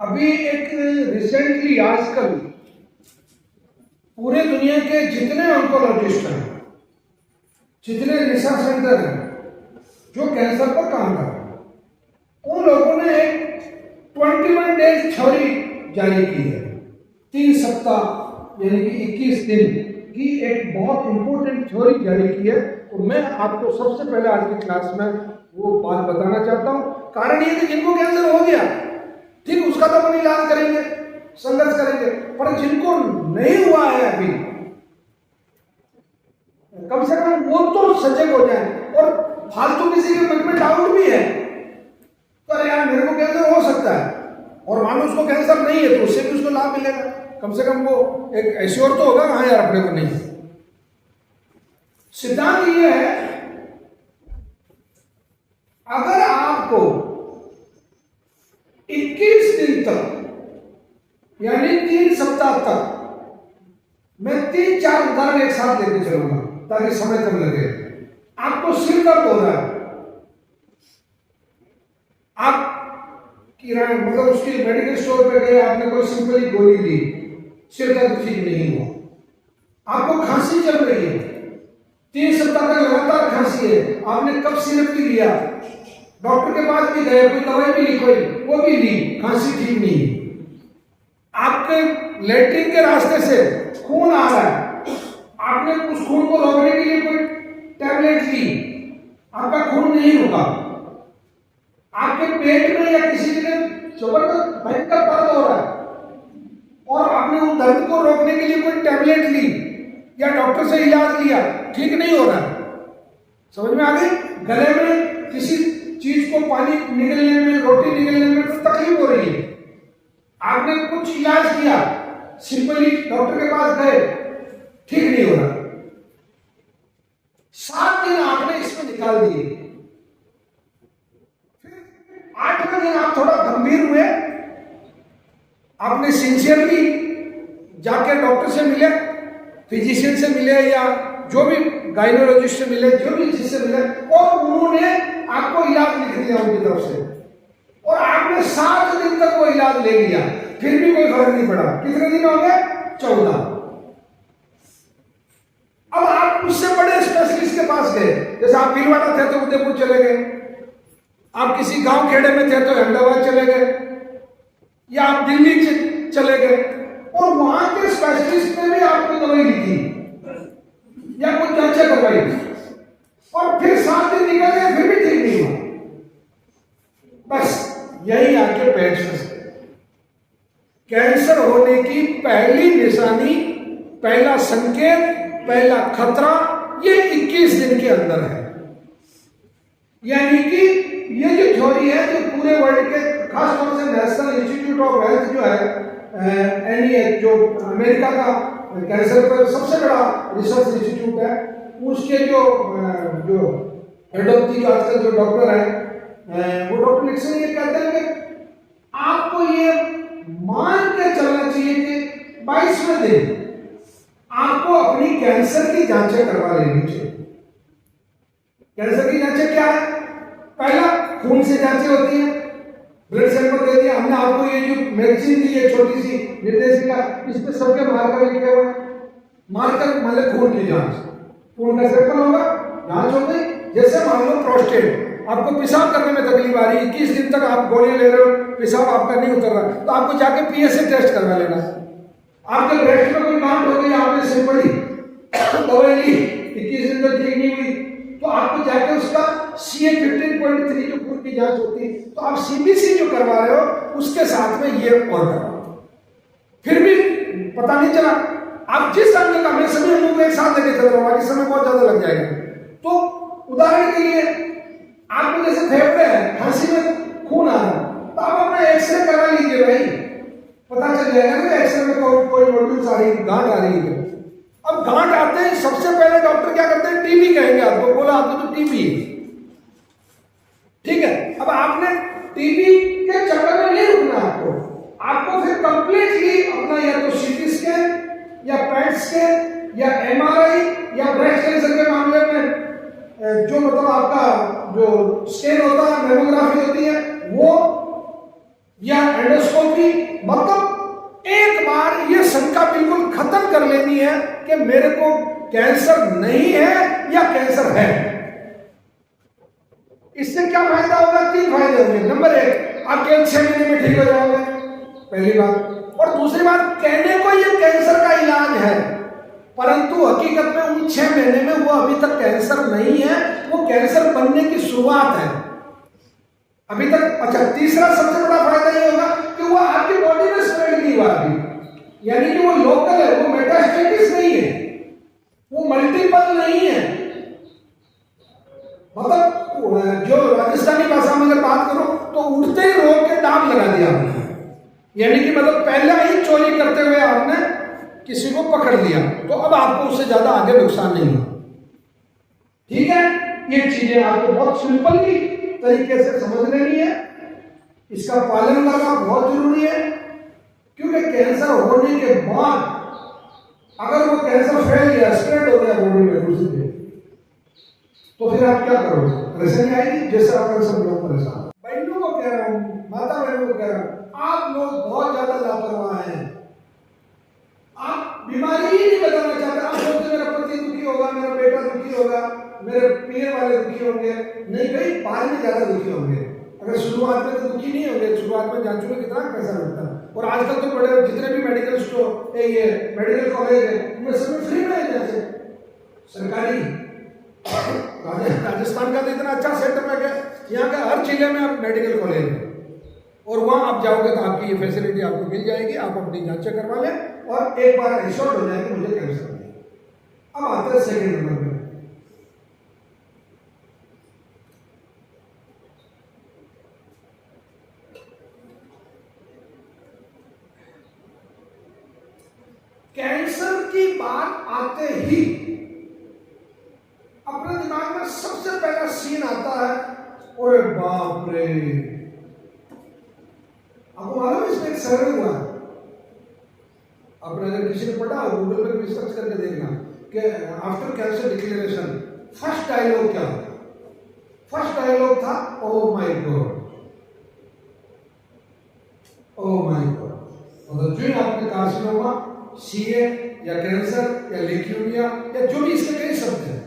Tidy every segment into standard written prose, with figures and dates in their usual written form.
अभी एक रिसेंटली आजकल पूरे दुनिया के जितने ऑन्कोलॉजिस्ट हैं, जितने रिसर्च सेंटर हैं जो कैंसर पर काम कर रहे हैं, उन लोगों ने एक 21 डेज थ्योरी जारी की है। 3 सप्ताह यानी कि 21 दिन की एक बहुत इंपॉर्टेंट थ्योरी जारी की है। और मैं आपको सबसे पहले आज की क्लास में वो बात बताना चाहता हूँ। कारण ये कि जिनको कैंसर हो गया, ठीक, उसका तो अपन इलाज करेंगे, संघर्ष करेंगे, पर जिनको नहीं हुआ है अभी, कम से कम वो तो सजग हो जाए। और फालतू किसी के मन में डाउट भी है तो अरे यार मेरे को कैंसर हो सकता है, और मानो उसको कैंसर नहीं है तो उससे भी उसको लाभ मिलेगा। कम से कम वो एक एश्योर तो होगा, हाँ यार अपने को नहीं है। सिद्धांत ये है, अगर आपको 21 दिन तक यानी 3 सप्ताह तक, मैं 3-4 उदाहरण एक साथ लेके चलूंगा ताकि समय कम लगे। आपको सिर दर्द हो रहा है, आप किराना मतलब उसके मेडिकल स्टोर पे गए, आपने कोई सिंपली गोली ली, सिर दर्द ठीक नहीं हुआ। आपको खांसी चल रही है, 3 सप्ताह तक लगातार खांसी है, आपने कफ सिरप भी लिया, डॉक्टर के पास भी गए, कोई दवाई भी ली, कोई वो भी ली, खांसी ठीक नहीं है। आपके लेटरिन के रास्ते से खून आ रहा है, आपने उस खून को रोकने के लिए कोई टैबलेट ली, आपका खून नहीं रुका। आपके पेट में या किसी जगह जबरदस्त भयंकर दर्द हो रहा है और आपने उस दर्द को रोकने के लिए कोई टैबलेट ली या डॉक्टर से इलाज लिया, ठीक नहीं हो रहा है। समझ में आ गई? गले में किसी चीज को पानी निकलने में, रोटी निकलने में तो तकलीफ हो रही है, आपने कुछ इलाज किया, सिंपली डॉक्टर के पास गए, ठीक नहीं हो रहा। 7 दिन आपने इसमें निकाल दिए, फिर 8वें दिन आप थोड़ा गंभीर हुए, आपने सिंसियरली जाके डॉक्टर से मिले, फिजिशियन से मिले या जो भी गायनोलॉजिस्ट से मिले, जो भी जिससे मिले, और उन्होंने आपको इलाज लिख दिया उनकी तरफ से, और आपने 7 दिन तक वो इलाज ले लिया, फिर भी कोई फर्क नहीं पड़ा। कितने दिन हो गए? 14। अब आप उससे बड़े स्पेशलिस्ट के पास गए, जैसे आप भीलवाड़ा थे तो उदयपुर चले गए, आप किसी गांव खेड़े में थे तो अहमदाबाद चले गए, या आप दिल्ली चले गए, और वहां के स्पेशलिस्ट ने भी आपको दवाई लिखी या कुछ जांचें करवाई, और फिर 7 दिन निकल गए, फिर भी ठीक नहीं हुआ। बस यही आपके पेशेंस है। कैंसर होने की पहली निशानी, पहला संकेत, पहला खतरा ये 21 दिन के अंदर है। यानी कि ये जो थ्योरी है, जो पूरे वर्ल्ड के, खास तौर से नेशनल इंस्टीट्यूट ऑफ हेल्थ जो है, NIH, जो अमेरिका का कैंसर पर सबसे बड़ा रिसर्च इंस्टीट्यूट है, उसके जो हेड ऑफ दी आजकल जो डॉक्टर है, वो डॉक्टर निक्सन ये कहते हैं कि आपको ये मान के चलना चाहिए कि 22वें दिन आपको अपनी कैंसर की जांचें करवा लेनी चाहिए। कैंसर की जांचें क्या है? पहला, खून से जांचें होती है, ब्लड सैंपल दे दिया हमने आपको, ये जो मेडिसिन दी है छोटी सी निर्देशिका, इसमें सबके मार्कर लिखे हुए हैं। मार्कर मतलब खून की जांच, खून का सैंपल होगा, जांच हो गई। जैसे मान लो प्रोस्टेट, आपको पेशाब करने में तकलीफ आ रही है, 21 दिन तक आप गोलियां ले रहे हो, पेशाब आपका नहीं उतर रहा, तो आपको जाके PSA टेस्ट करवा लेना। आपके ब्रेस्ट में कोई गांठ हो गई, आपने सिंपली दवाई ली, 21 दिन तक ठीक नहीं हुई, तो आपको जाके उसका CA-15.3 जो खून की जांच होती है, तो आप CBC जो करवा रहे हो उसके साथ में ये और करवाओ, फिर भी पता नहीं चला। आप जिस अंग का, मैं सभी अंगों को एक साथ लेके चल रहा हूँ, बाकी समय बहुत ज्यादा लग जाएगा। तो उदाहरण के लिए आपको जैसे फेफड़े है, खांसी में खून आ रहा, तो आप अपना एक्सरे करवा लीजिए भाई, पता चल जाएगा ना एक्सरे में कोई नोड्यूल्स आ रही, गांठ आ रही है। अब गांठ आते हैं, सबसे पहले डॉक्टर क्या करते हैं? टीबी कहेंगे आपको, बोला आपको तो टीबी है, ठीक है। अब आपने टीबी के चक्कर में नहीं रुकना, आपको फिर कंप्लीटली अपना या तो CT स्कैन या PET स्कैन या MRI या ब्रेस्ट कैंसर के मामले में जो मतलब आपका जो स्कैन होता है, मेमोग्राफी होती है वो, या एंडोस्कोपी, मतलब एक बार ये शंका बिल्कुल खत्म कर लेनी है कि मेरे को कैंसर नहीं है या कैंसर है। इससे क्या फायदा होगा? 3 फायदे होंगे। नंबर 1, आप केवल 6 महीने में ठीक हो जाओगे, पहली बात। और दूसरी बात, कहने को ये कैंसर का इलाज है, परंतु हकीकत में उन 6 महीने में वो अभी तक कैंसर नहीं है, वो कैंसर बनने की शुरुआत है अभी तक। अच्छा, तीसरा सबसे बड़ा फायदा ये होगा कि वो आपकी बॉडी में स्प्रेड नहीं हुआ अभी, यानी कि वो लोकल है, वो मेटास्टेटिस नहीं है, वो मल्टीपल नहीं है। मतलब जो राजस्थानी भाषा में अगर बात करो तो उठते ही रोग के दाम लगा दिया आपने, यानी कि मतलब पहले ही चोरी करते हुए आपने किसी को पकड़ लिया, तो अब आपको उससे ज्यादा आगे नुकसान नहीं हो। ठीक है, ये चीजें आपको बहुत सिंपली तरीके से समझ लेनी है, इसका पालन करना बहुत जरूरी है। क्योंकि कैंसर होने के बाद अगर वो कैंसर फैल गया, स्प्रेड हो गया बॉडी में दूसरी पे, तो फिर आप क्या करोगे? परेशानी आएगी, जैसे आप सब लोग परेशान। बहनों को कह रहा हूं, माता बहनों को कह रहा हूं, आप लोग बहुत ज्यादा लापरवाह हैं। आप बीमारी ही नहीं बताना चाहते, आप सोचते मेरा पति दुखी होगा, मेरा बेटा दुखी होगा, मेरे पीर वाले दुखी होंगे। नहीं भाई, बाद में ज्यादा दुखी होंगे। अगर शुरुआत में तो दुखी नहीं होंगे, शुरुआत में जान चुके कितना पैसा लगता है। और आजकल तो बड़े जितने भी मेडिकल स्टोर ये मेडिकल कॉलेज है, उनमें सब फ्री में जैसे सरकारी। राजस्थान का तो इतना अच्छा सेटअप है कि यहाँ का हर जिले में आप मेडिकल कॉलेज है, और वहां आप जाओगे तो आपकी ये फैसिलिटी आपको मिल जाएगी। आप अपनी जांचें करवा लें और एक बार एश्योर्ड हो जाएगी मुझे कैंसर नहीं। अब आते हैं सेकेंड नंबर पे, कैंसर की बात आते ही अपने दिमाग में सबसे पहला सीन आता है, अरे बाप रे। आपको मालूम है इसमें एक सर्वे हुआ है, आपने अगर किसी ने पढ़ा हो गूगल पे भी सर्च करके देखना कि after cancer declaration first dialogue क्या होता। फर्स्ट डायलॉग था, oh my god, oh my god. मतलब जो आपने कार्सिनोमा, सीए या कैंसर या ल्यूकेमिया या जो भी इसके कई शब्द हैं,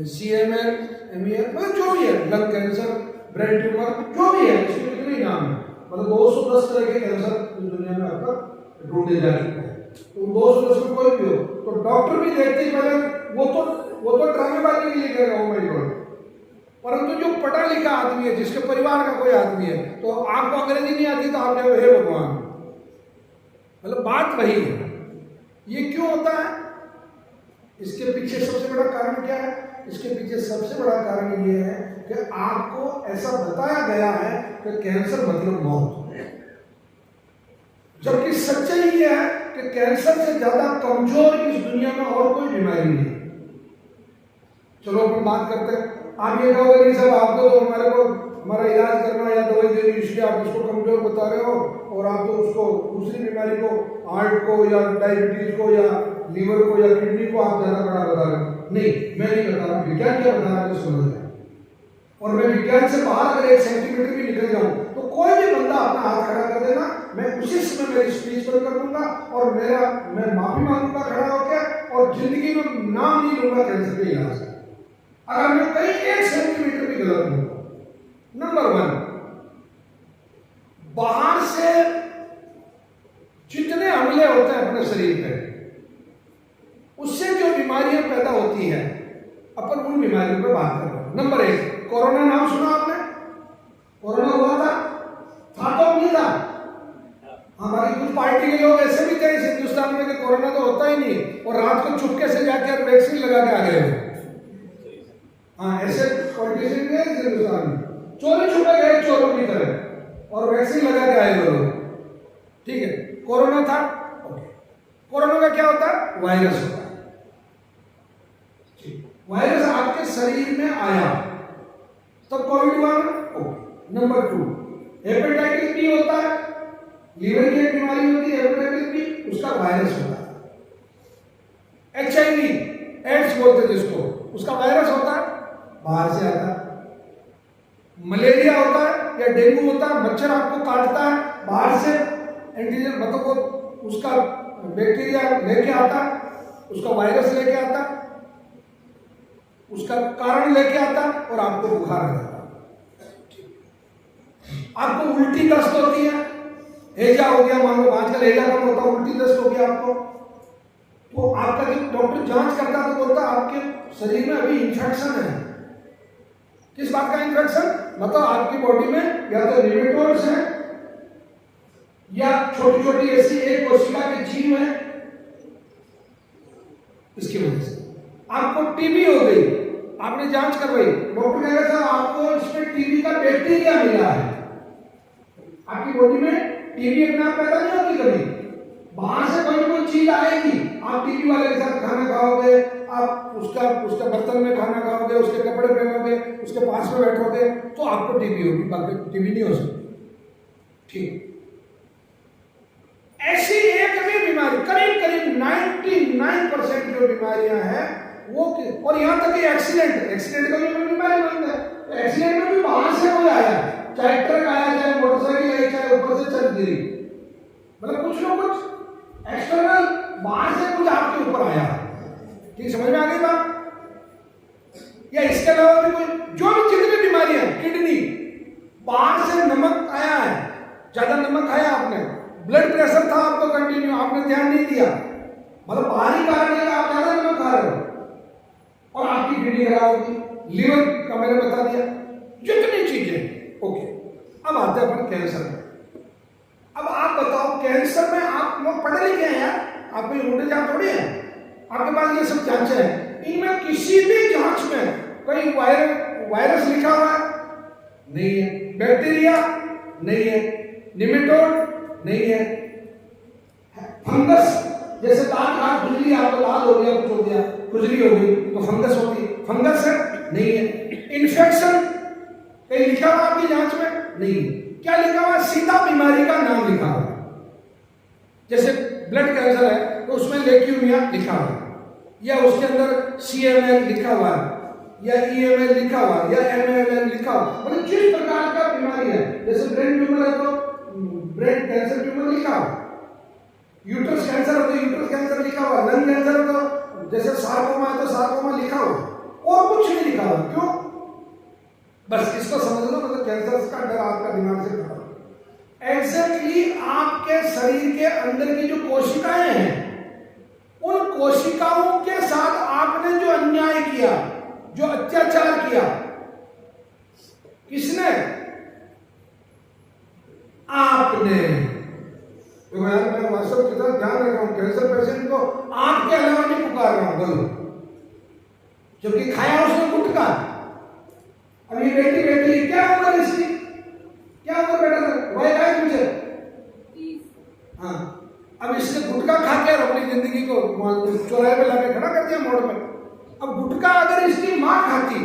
सीएमएल, एमईएल, मतलब जो भी है, लंग कैंसर, ब्रेन ट्यूमर, जो भी है, इसके कितने नाम है, मतलब 210 तरह के कैंसर दुनिया में आपका ढूंढे जा चुके हैं। तो 210 में कोई भी हो तो डॉक्टर भी देखते ही पहले वो तो ड्रामेबाजी के लिए कहेगा ओ माय गॉड, परंतु जो पढ़ा लिखा आदमी है, जिसके परिवार का कोई आदमी है, तो आपको अंग्रेजी नहीं आती तो आपने हे भगवान, मतलब बात वही है। ये क्यों होता है? इसके पीछे सबसे बड़ा कारण क्या है? इसके पीछे सबसे बड़ा कारण ये है कि आपको ऐसा बताया गया है कि कैंसर मतलब मौत, जबकि सच्चाई ये है कि कैंसर से ज्यादा कमजोर इस दुनिया में और कोई बीमारी नहीं। चलो अपन बात करते हैं। आप ये कहोगे नहीं साहब, आपको तो हमारा इलाज करना या दवाई देनी, इसलिए आप इसको कमजोर बता रहे हो, और आप तो उसको दूसरी बीमारी को, हार्ट को या डायबिटीज को या लीवर को या किडनी को आप ज्यादा बड़ा बता रहे हो। नहीं, मैं नहीं बता रहा, विज्ञान क्या बता रहा है समझ जाए। और मैं विज्ञान से बाहर अगर 1 सेंटीमीटर भी निकल जाऊं तो कोई भी बंदा अपना हाथ खड़ा कर देना, मैं उसी समय मेरी स्पीच बंद कर दूंगा और मैं माफी मांगूंगा खड़ा होकर, और जिंदगी में नाम नहीं लूंगा कैंसर के इलाज का, अगर मैं कहीं 1 सेंटीमीटर भी गलत हूं। नंबर 1, बाहर से जितने हमले होते हैं अपने शरीर पे, उससे जो बीमारियां पैदा होती हैं, अपन उन बीमारियों पर बात कर रहे हैं। नंबर 1, कोरोना नाम सुना आपने? कोरोना हुआ था तो नहीं था। हमारी कुछ पार्टी के लोग ऐसे भी थे इस हिंदुस्तान में कि कोरोना तो होता ही नहीं, और रात को चुपके से जाकर वैक्सीन लगा के आ गए। हाँ, ऐसे पॉलिटिशियन थे हिंदुस्तान में, चोरी छुपे गए चोरों की तरह और वैक्सीन लगा के आए वो लोग। ठीक है, कोरोना था। कोरोना का क्या होता है? वायरस होता है। वायरस आपके शरीर में आया तब कोविड हुआ। नंबर 2, हेपेटाइटिस बी होता है, लीवर की एक बीमारी होती है हेपेटाइटिस बी, उसका वायरस होता है। एचआईवी, एड्स बोलते हैं जिसको, उसका वायरस होता है, बाहर से आता है। मलेरिया होता है, या डेंगू होता है, मच्छर आपको काटता है, बाहर से एंटीजन मतलब वो उसका बैक्टीरिया लेके आता, उसका वायरस लेके आता, उसका कारण लेके आता और आपको बुखार आ जाता। आपको उल्टी दस्त होती है, हैजा हो गया, मान लो आजकल हैजा कम होता, उल्टी दस्त हो गया आपको, तो आपका जब डॉक्टर जांच करता तो बोलता आपके शरीर में अभी इंफेक्शन है। किस बात का इंफेक्शन? मतलब आपकी बॉडी में या तो निमेटोड्स है या छोटी छोटी ऐसी एक कोशिका के जीव है, इसकी वजह से आपको टीबी हो गई, आपने जांच करवाई, डॉक्टर कहेगा सर आपको इसमें टीबी का बैक्टीरिया मिला है। आपकी बॉडी में टीबी अपने आप पैदा नहीं होती, कभी बाहर से कोई चीज आएगी, आप टीबी वाले के साथ खाना खाओगे, आप उसका बर्तन में खाना खाओगे, उसके कपड़े पहनोगे, उसके पास में बैठोगे, तो आपको टीबी होगी, बाकी टीबी नहीं हो सकती। ठीक, ऐसी एक भी बीमारी, करीब करीब 99% जो बीमारियां हैं वो, और यहां तक कि एक्सीडेंट का भी बीमारी बनता है। एक्सीडेंट में भी बाहर से कोई आया, चाहे ट्रक आया, चाहे मोटरसाइकिल आई, चाहे ऊपर से चल गिरी, मतलब कुछ ना कुछ एक्सटर्नल बाहर से कुछ आपके ऊपर आया। ठीक, समझ में आ गई बात? या इसके अलावा भी कोई जो भी जितनी बीमारियां, किडनी, बाहर से नमक आया है, ज्यादा नमक खाया आपने, ब्लड प्रेशर था आपको कंटिन्यू, आपने ध्यान नहीं दिया, मतलब बाहरी कारण है आप ज्यादा नमक खा रहे हो और आपकी किडनी खराब होगी, लीवर का मैंने बता दिया, जितनी चीजें। ओके, अब आते हैं अपन कैंसर में। अब आप बताओ, कैंसर में आप लोग पढ़े लिखे हैं यार, आप कोई उल्टे जांच थोड़ी है, आपके पास ये सब जांच है, इनमें किसी भी जांच में कोई वायरस लिखा हुआ है नहीं है, बैक्टीरिया नहीं है, निमेटोड नहीं है, फंगस जैसे दांत हाथ खुजली, आपको लाल हो गया, कुछ हो गया, खुजली हो गई तो फंगस होती है, फंगस है नहीं है, इन्फेक्शन कहीं लिखा हुआ आपकी जांच में नहीं है। क्या लिखा हुआ? सीधा बीमारी का नाम लिखा हुआ, जैसे ब्लड कैंसर है तो उसमें लेक्यूमिया लिखा हुआ है, या उसके अंदर CML लिखा हुआ है, या EML लिखा हुआ है, या MLL लिखा हुआ है, मतलब जिस प्रकार का बीमारी है, जैसे ब्रेन ट्यूमर है तो ब्रेन कैंसर ट्यूमर लिखा हुआ, यूट्रस कैंसर है तो यूट्रस कैंसर लिखा हुआ, लंग कैंसर है तो जैसे सार्कोमा है तो सार्कोमा लिखा हुआ, और कुछ नहीं लिखा हुआ। क्यों? बस इसको समझ लो, मतलब कैंसर का डर आपका दिमाग से खत्म। एग्जैक्टली आपके शरीर के अंदर की जो कोशिकाएं हैं, उन कोशिकाओं के साथ आपने जो अन्याय किया, जो अत्याचार किया, किसने? आपने। तो मैं वास्तव के साथ ध्यान रख रहा हूं, कैंसर पेशेंट को आपके अलावा नहीं पुकार रहा हूं, बोलो, जबकि खाया उसने गुटखा। अब ये बेटी क्या उम्र इसकी, क्या उम्र बेटा, वही है मुझे, हाँ, अब इसने गुटखा खा के अपनी जिंदगी को चौराहे पे लाके खड़ा कर दिया, मोड़ में। अब गुटखा अगर इसकी मां खाती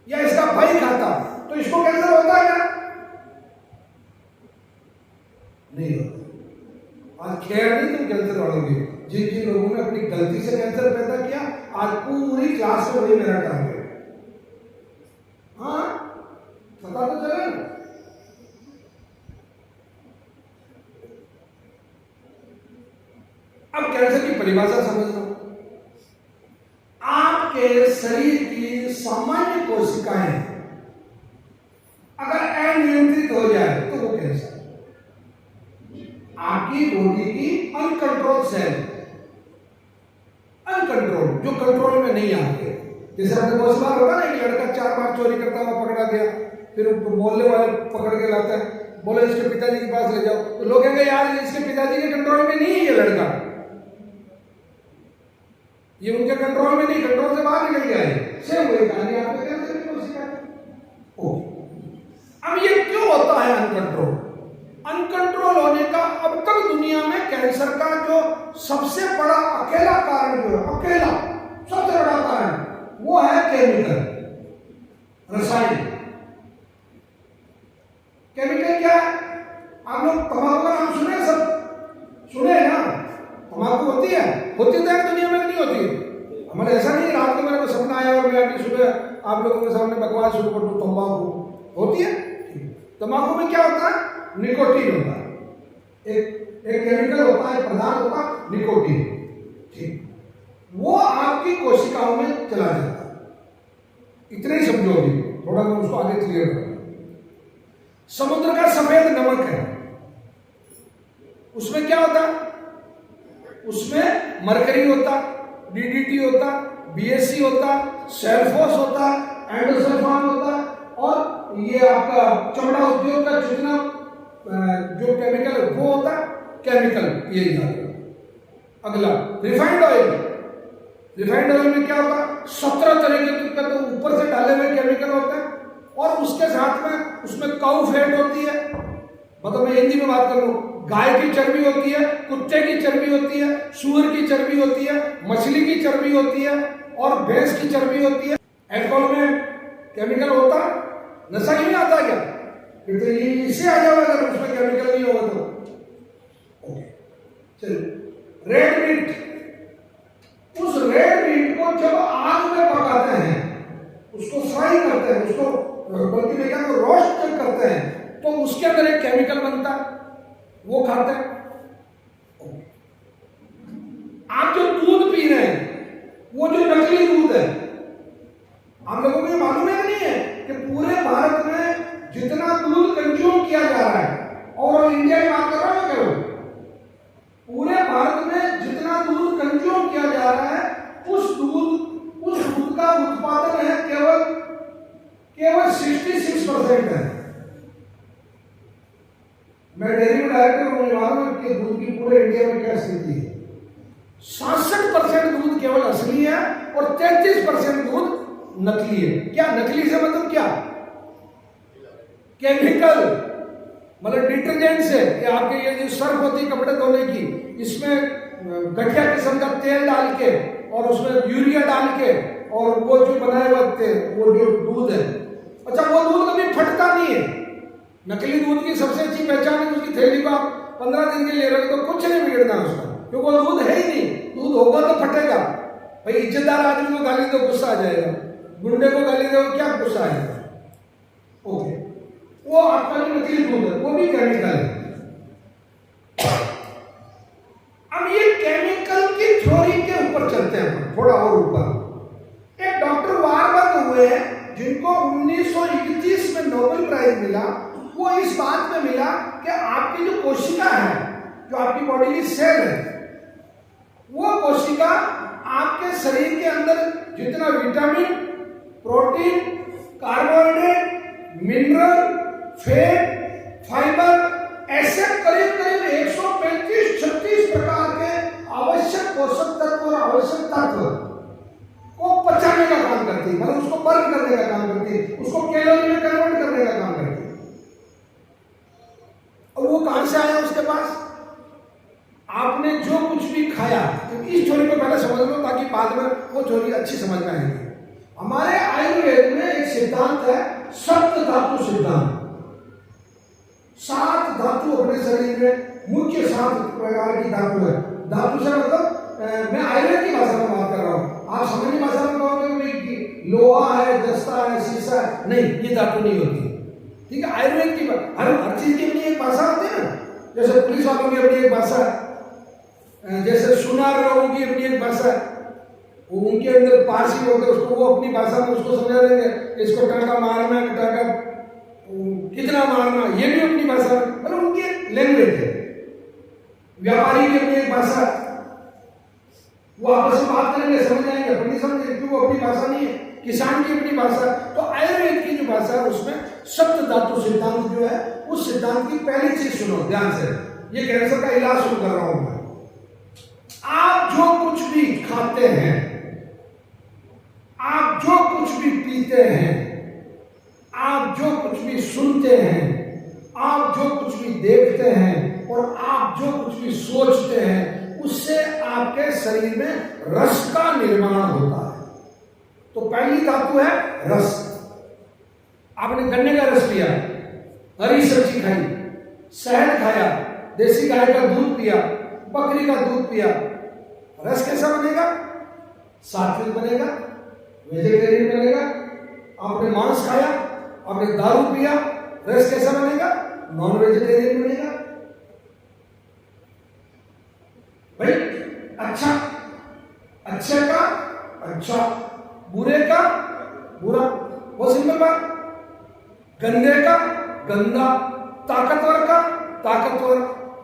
या इसका भाई खाता तो इसको कैंसर होता है क्या? नहीं होता। आज खैर नहीं तुम कैंसर वालोगे, जिन जिन लोगों ने अपनी गलती से कैंसर पैदा किया, आज पूरी क्लास में वही मेरा काम है। हाँ, पता तो चले ना। अब कैंसर की परिभाषा समझ लो। आपके शरीर की सामान्य कोशिकाएं अगर अनियंत्रित हो जाए तो वो कैंसर। आपकी बॉडी की अनकंट्रोल सेल, अनकंट्रोल, जो कंट्रोल में नहीं आते, जैसे आपने बहुत बार होगा ना, एक लड़का 4 बार चोरी करता हुआ पकड़ा गया, फिर मोहल्ले वाले पकड़ के लाते हैं, बोले इसके पिताजी के पास ले जाओ, तो लोग कहेंगे यार इसके पिताजी के कंट्रोल में नहीं है ये लड़का, ये उनके कंट्रोल में नहीं, कंट्रोल से बाहर निकल गया है। सेम वही कहानी आपके कैंसर की कोशिका। अब ये क्यों होता है अनकंट्रोल? अनकंट्रोल होने का अब तक दुनिया में कैंसर का जो सबसे बड़ा अकेला कारण, जो है अकेला सबसे बड़ा कारण, वो है केमिकल, रसायन। केमिकल क्या है? आप लोग तंबाकू का नाम सुने, सब सुने ना? तंबाकू होती है तो दुनिया में नहीं होती। हमारे ऐसा नहीं रात को मेरे को सपना आया और मैं अभी सुबह आप लोगों के सामने बकवास शुरू कर दूं, तंबाकू होती है। तंबाकू में क्या होता है? निकोटीन होता है, एक केमिकल होता है, पदार्थ होता है निकोटीन। ठीक, वो आपकी कोशिकाओं में चला जाता है। इतने ही समझो अभी, थोड़ा मैं उसको आगे क्लियर करूंगा। समुद्र का सफेद नमक है, उसमें क्या होता? उसमें मरकरी होता, डीडीटी होता, बीएससी होता, सेल्फोस होता, एंडोसल्फान होता, और ये आपका चमड़ा उद्योग का जितना जो केमिकल है वो होता, केमिकल यही आता। अगला रिफाइंड ऑयल। रिफाइंड ऑयल में क्या होता? 17 तरीके के तो ऊपर से डाले हुए केमिकल होते हैं, और उसके साथ में उसमें काऊ फैट होती है, मतलब मैं हिंदी में बात कर रहा हूं, गाय की चर्बी होती है, कुत्ते की चर्बी होती है, सूअर की चर्बी होती है, मछली की चर्बी होती है, और भैंस की चर्बी होती है। अल्कोहल में केमिकल होता, नशा ही नहीं आता क्या? फिर तो ये इससे आ जाएगा अगर उसमें केमिकल नहीं होगा तो। ओके, चलिए रेड मीट। उस रेड मीट को जब आग में पकाते हैं, उसको फ्राई करते हैं, उसको बल्कि मैं क्या रोस्ट करते हैं, तो उसके अंदर एक केमिकल बनता है, वो खाते हैं। आप जो दूध पी रहे हैं, वो जो नकली दूध है, आप लोगों को ये मालूम है कि नहीं है कि पूरे भारत में जितना दूध कंज्यूम किया जा रहा है, और इंडिया की बात कर रहा हूं क्या, पूरे भारत में जितना दूध कंज्यूम किया जा रहा है, उस दूध का उत्पादन है केवल 66% है। मैं डेयरी में डायरेक्टर हूं, मुझे मालूम है कि दूध की पूरे इंडिया में क्या स्थिति है। 66% दूध केवल असली है और 33% दूध नकली है। क्या नकली से मतलब क्या? केमिकल, मतलब डिटर्जेंट से, कि आपके ये जो सर्फ होती है कपड़े धोने की, इसमें घटिया किस्म का तेल डाल के और उसमें यूरिया डाल के, और वो जो बनाए हुए वो जो दूध है, अच्छा वो दूध कभी फटता नहीं है। नकली दूध की सबसे अच्छी पहचान है उसकी थैली को आप 15 दिन के लिए रख दो, कुछ नहीं बिगड़ता उसका, क्योंकि वो दूध है ही नहीं। दूध होगा तो फटेगा। भाई इज्जतदार आदमी को गाली दो गुस्सा आ जाएगा, गुंडे को गाली दो क्या गुस्सा आएगा। ओके, वो आपका जो नकली दूध है वो भी केमिकल है। अब ये केमिकल की थ्योरी के ऊपर चलते हैं थोड़ा और ऊपर। एक डॉक्टर वारबर्ग हुए हैं जिनको 1931 में नोबेल प्राइज मिला। वो इस बात में मिला कि आपकी जो कोशिका है, जो आपकी बॉडी की सेल है, वो कोशिका आपके शरीर के अंदर जितना vitamin, protein, carbohydrate, mineral, fat, fibre, ऐसे करीब 135-36 प्रकार के आवश्यक पोषक तत्व और आवश्यक तत्व को पचाने का काम करती है, मतलब उसको बर्न करने का काम करती है, उसको कैलोरी में कन्वर्ट करने का काम करती है। और वो कहां से आया उसके पास? आपने जो कुछ भी खाया, तो इस थ्योरी को पहले समझ लो ताकि बाद में वो थ्योरी अच्छी समझ में आएगी। हमारे आयुर्वेद में एक सिद्धांत है सप्त धातु सिद्धांत। 7 धातु अपने शरीर में, मुख्य 7 प्रकार की धातु है। धातु से मतलब मैं आयुर्वेद की भाषा में बात कर रहा हूं। आप सामान्य भाषा में कहोगे कि लोहा है, दस्ता है, शीशा है, नहीं, ये धातु नहीं होती। ठीक है, आयुर्वेद की हर चीज की अपनी एक भाषा होती है ना। जैसे पुलिस वालों की अपनी एक भाषा है, जैसे सुनार लोगों की अपनी एक भाषा है, उनके अंदर पारसी होते, उसको वो अपनी भाषा में उसको समझा देंगे, इसको टाका मारना, टाका कितना मारना, ये भी अपनी भाषा में, मतलब उनकी लैंग्वेज है। व्यापारी की अपनी एक भाषा, वो आपस में बात करेंगे, समझ आएंगे, अपनी समझ, क्योंकि वो अपनी भाषा नहीं है। किसान की अपनी भाषा। तो आयुर्वेद की जो भाषा है उसमें सप्त धातु सिद्धांत जो है, उस सिद्धांत की पहली चीज सुनो ध्यान से। ये कैंसर का इलाज शुरू कर रहा हूं मैं। आप जो कुछ भी खाते हैं, आप जो कुछ भी पीते हैं, आप जो कुछ भी सुनते हैं, आप जो कुछ भी देखते हैं, और आप जो कुछ भी सोचते हैं, उससे आपके शरीर में रस का निर्माण होता है। तो पहली धातु है रस। आपने गन्ने का रस पिया, हरी सब्जी खाई, शहद खाया, देसी गाय का दूध पिया, बकरी का दूध पिया, रस कैसा बनेगा? सात्विक बनेगा, वेजिटेरियन बनेगा। आपने मांस खाया, आपने दारू पिया, रस कैसा बनेगा? नॉन वेजिटेरियन बनेगा भाई। अच्छा, अच्छे का अच्छा, बुरे का बुरा, बहुत सिंपल बात। गंदे का गंदा, ताकतवर का ताकतवर,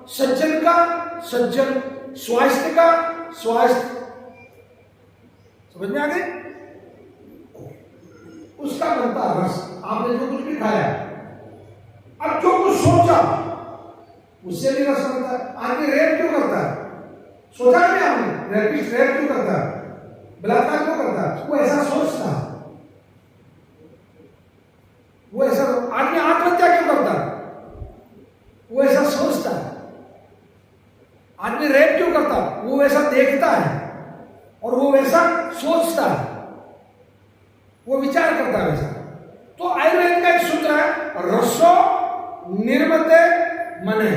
सज्जन का सज्जन, स्वास्थ्य का स्वास्थ्य। समझ में आ गई? उसका बनता रस। आपने जो कुछ भी खाया, अब जो कुछ सोचा, उससे भी रस बनता है। आदमी रेप क्यों करता है? सोचा नहीं आपने? रेपिस्ट रेप क्यों करता है? बलात्कार क्यों करता है? वो ऐसा सोचता है, वो ऐसा। आदमी आत्महत्या क्यों करता है? वो ऐसा सोचता है। आदमी रेप क्यों करता है? वो वैसा देखता है और वो वैसा सोचता है, वो विचार करता है वैसा। तो आयुर्वेद का एक सूत्र है, रसो निर्मते मने।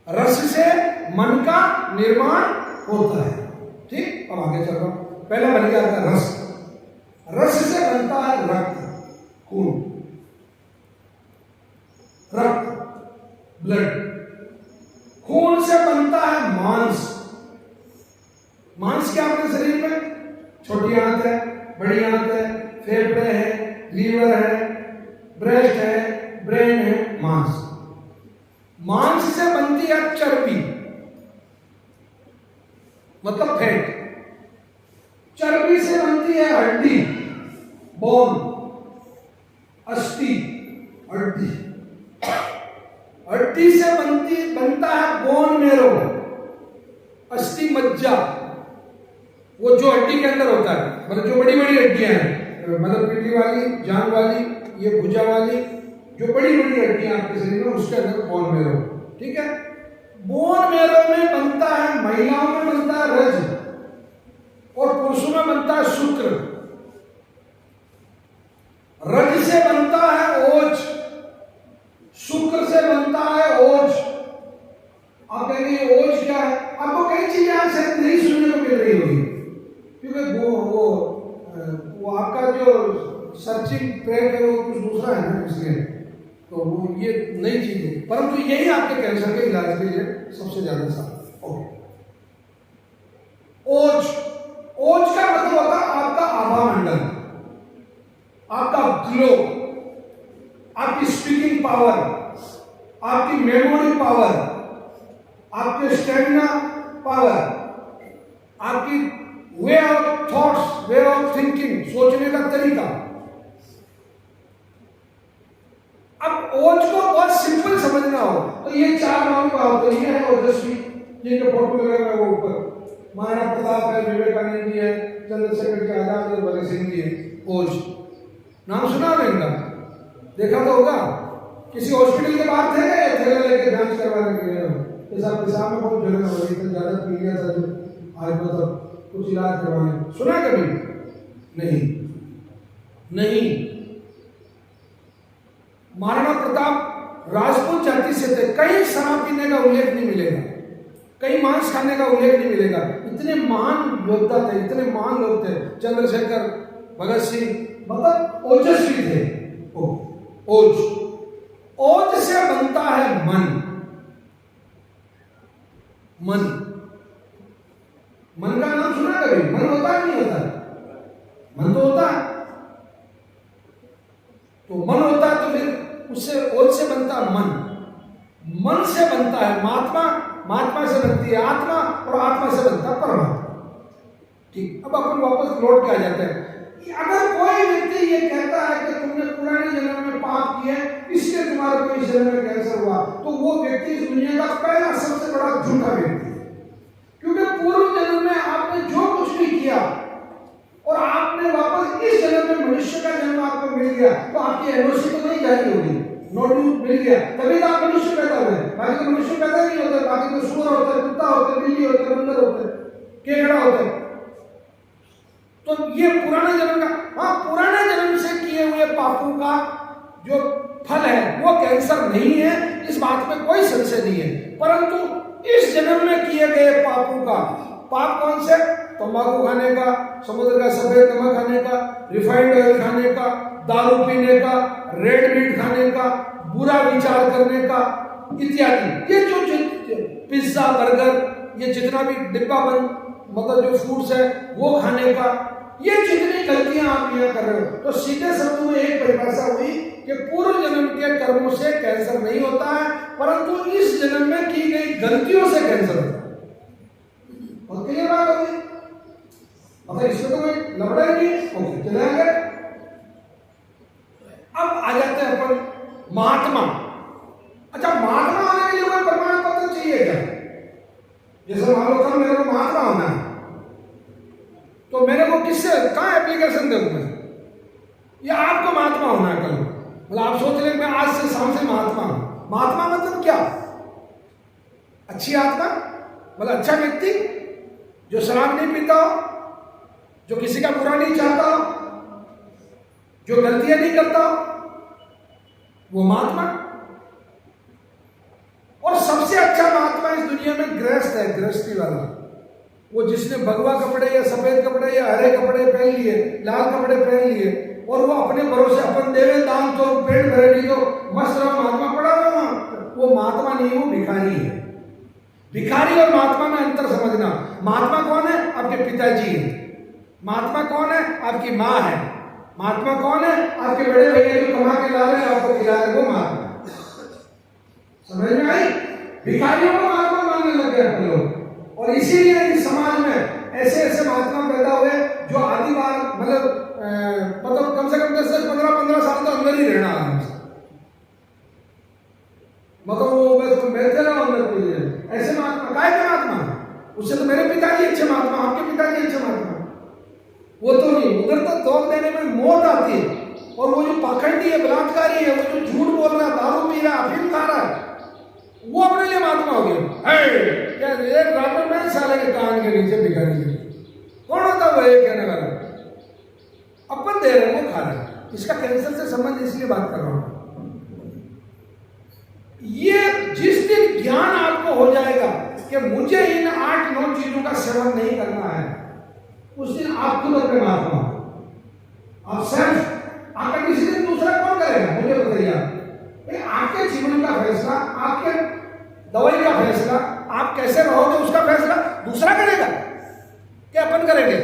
रस से मन का निर्माण होता है। ठीक, अब आगे चल रहा हूं। पहला बन गया था रस। रस से बनता है रक्त, खून, रक्त, ब्लड। खून से बनता है मांस। मांस क्या होता है शरीर में? छोटी आंत है, बड़ी आंत है, फेफड़े है, लीवर है, ब्रेस्ट है, ब्रेन है, मांस। मांस से बनती है चर्बी, मतलब फैट। चर्बी से बनती है हड्डी, बोन, अस्थि, हड्डी। हड्डी से बनता है बोन मेरो, अस्थि मज्जा। वो जो हड्डी के अंदर होता है, मतलब जो बड़ी बड़ी हड्डियां हैं, मतलब पीठी वाली, जांघ वाली, ये भुजा वाली, जो बड़ी बड़ी हड्डियां आपके शरीर में, उसके अंदर बोन मेरो। ठीक है। बोन मेरो में बनता है, महिलाओं में बनता है रज, और पुरुषों में बनता है शुक्र। रज से बनता है ओज, शुक्र से बनता है ओज। आप कहेंगे ओज क्या है? आपको कई चीजें आज शायद नहीं सुनने को मिल रही होगी, क्योंकि वो आपका जो सर्चिंग ट्रैक है वो कुछ दूसरा है ना, इसलिए तो वो ये नई चीज है। परंतु यही आपके कैंसर के इलाज के लिए सबसे ज्यादा साफ। ओके, ओज। ओज का मतलब होता है आपका आभा मंडल, आपका ग्लो, आपकी स्पीकिंग पावर, आपकी मेमोरी पावर, आपके स्टेमिना पावर, आपकी way of thoughts, way of thinking, सोचने का तरीका। अब ओज को बहुत सिंपल समझना हो तो ये चार नाम का होता है। ये है ओजस्वी, जिनके फोटो लगे हुए वो ऊपर, महाराणा प्रताप है, विवेकानंद जी है, चंद्रशेखर जी आजाद और भगत सिंह जी है। ओज नाम सुना है इनका? देखा तो होगा। किसी हॉस्पिटल के बाहर थे या थैला लेके जांच करवाने के लिए? पेशाब में बहुत जलन हो रही थी, ज्यादा पी लिया था, जो आज मतलब कुछ इलाज करवाने। सुना कभी? नहीं। महाराणा प्रताप राजपूत जाति से थे। कहीं शराब पीने का उल्लेख नहीं मिलेगा, कहीं मांस खाने का उल्लेख नहीं मिलेगा। इतने महान योद्धा थे, इतने महान लोग थे। चंद्रशेखर, भगत सिंह, मतलब ओजस्वी थे। ओज, ओज से बनता है मन। मन का नाम सुना कभी? मन होता है नहीं होता? मन तो होता है। तो मन होता है तो फिर उससे ओज से बनता है मन। मन से बनता है महात्मा, महात्मा से बनती है आत्मा, और आत्मा से बनता है परमात्मा। ठीक, अब अपन वापस लौट के आ जाते हैं। अगर कोई व्यक्ति ये कहता है कि तुमने पुराने जन्म में पाप किए इसलिए तुम्हारे को इस जन्म में कैंसर हुआ, तो वो व्यक्ति इस दुनिया का पहला सबसे बड़ा झूठा व्यक्ति है। क्योंकि पूर्व जन्म में आपने जो कुछ भी किया और आपने वापस इस जन्म में मनुष्य का जन्म आपको मिल गया, तो आपकी एनओसी तो नहीं जारी होगी, नोटिस मिल गया, तभी तो आप मनुष्य पैदा हुए। बाकी तो मनुष्य पैदा नहीं होते, बाकी तो सूअर होते, कुत्ता होते, बिल्ली होते, बंदर होते, केकड़ा होते। तो ये पुराने जन्म का, हाँ, पुराने जन्म से किए हुए पापों का जो फल है वो कैंसर नहीं है, इस बात में कोई संशय नहीं है। परंतु इस जन्म में किए गए पापों का, पाप कौन से? तंबाकू खाने का, समुद्र का सफेद नमक खाने का, रिफाइंड ऑयल खाने का, दारू पीने का, रेड मीट खाने का, बुरा विचार करने का इत्यादि। ये जो पिज्जा बर्गर, ये जितना भी डिब्बा बंद मतलब जो फूड्स है वो खाने का, ये जितनी गलतियां आप यहाँ कर रहे हो, तो सीधे शब्दों में एक परिभाषा हुई कि पूर्व जन्म के कर्मों से कैंसर नहीं होता है, परंतु इस जन्म में की गई गलतियों से कैंसर होता है। और क्लियर बात होगी, मतलब इसमें तो कोई लफड़ा ही नहीं। ओके, चले आगे। अब आ जाते हैं अपन महात्मा। अच्छा, महात्मा होने के लिए कोई प्रमाण पत्र चाहिए क्या? जैसे मान लो कल मेरे को महात्मा होना है, तो मेरे को किससे कहाँ एप्लीकेशन दूं मैं, या आपको महात्मा होना है कल? मतलब आप सोच रहे मैं आज से शाम से महात्मा हूं। महात्मा मतलब क्या? अच्छी आत्मा, मतलब अच्छा व्यक्ति जो शराब नहीं पीता हो, जो किसी का बुरा नहीं चाहता हो, जो गलतियां नहीं करता हो, वो महात्मा। और सबसे अच्छा महात्मा इस दुनिया में गृहस्थ है, गृहस्थी वाला, वो जिसने भगवा कपड़े या सफेद कपड़े या हरे कपड़े पहन लिए, लाल कपड़े पहन लिए, और वो अपने भरोसे अपन देवे दान तो पेट भरे नहीं तो मस्त रहो, महात्मा पड़ा रहो, वो महात्मा नहीं, वो भिखारी है। भिखारी और महात्मा में अंतर समझना। महात्मा कौन है? आपके पिताजी है। महात्मा कौन है? आपकी माँ है। महात्मा कौन है? आपके बड़े भैया जो कमा के ला रहे हैं आपको खिला रहे, वो महात्मा। समझ में आई? भिखारियों को महात्मा मानने लग गए अपन लोग, और इसीलिए इस समाज में ऐसे ऐसे महात्मा पैदा हुए जो आदि बार मतलब कम से कम 10-15 साल तो अंदर ही रहना आराम से, मतलब वो बस बैठते रहो अंदर कोई ऐसे महात्मा। काय के महात्मा? उससे तो मेरे पिताजी अच्छे महात्मा, आपके पिताजी अच्छे महात्मा, वो तो नहीं। उधर तो दौड़ देने में मौत आती है, और वो जो पाखंडी है, बलात्कारी है, वो जो झूठ बोल रहा है, दारू पी रहा है, अफीम खा रहा है, वो अपने लिए महात्मा हो गया। क्या एक रात में साले के कान के नीचे भिखारी के कौन होता है? वो ये कहने वाला अपन दे रहे हैं, वो खा रहे हैं। इसका कैंसर से संबंध इसलिए बात कर रहा हूं। ये जिस दिन ज्ञान आपको हो जाएगा कि मुझे इन 8-9 चीजों का सेवन नहीं करना है, उस दिन आप खुद अपने महात्मा, आप सेल्फ। आपका किसी दिन दूसरा कौन करेगा? मुझे बताइए आप। आपके जीवन का फैसला, आपके दवाई का फैसला, आप कैसे रहोगे उसका फैसला दूसरा करेगा क्या अपन करेंगे?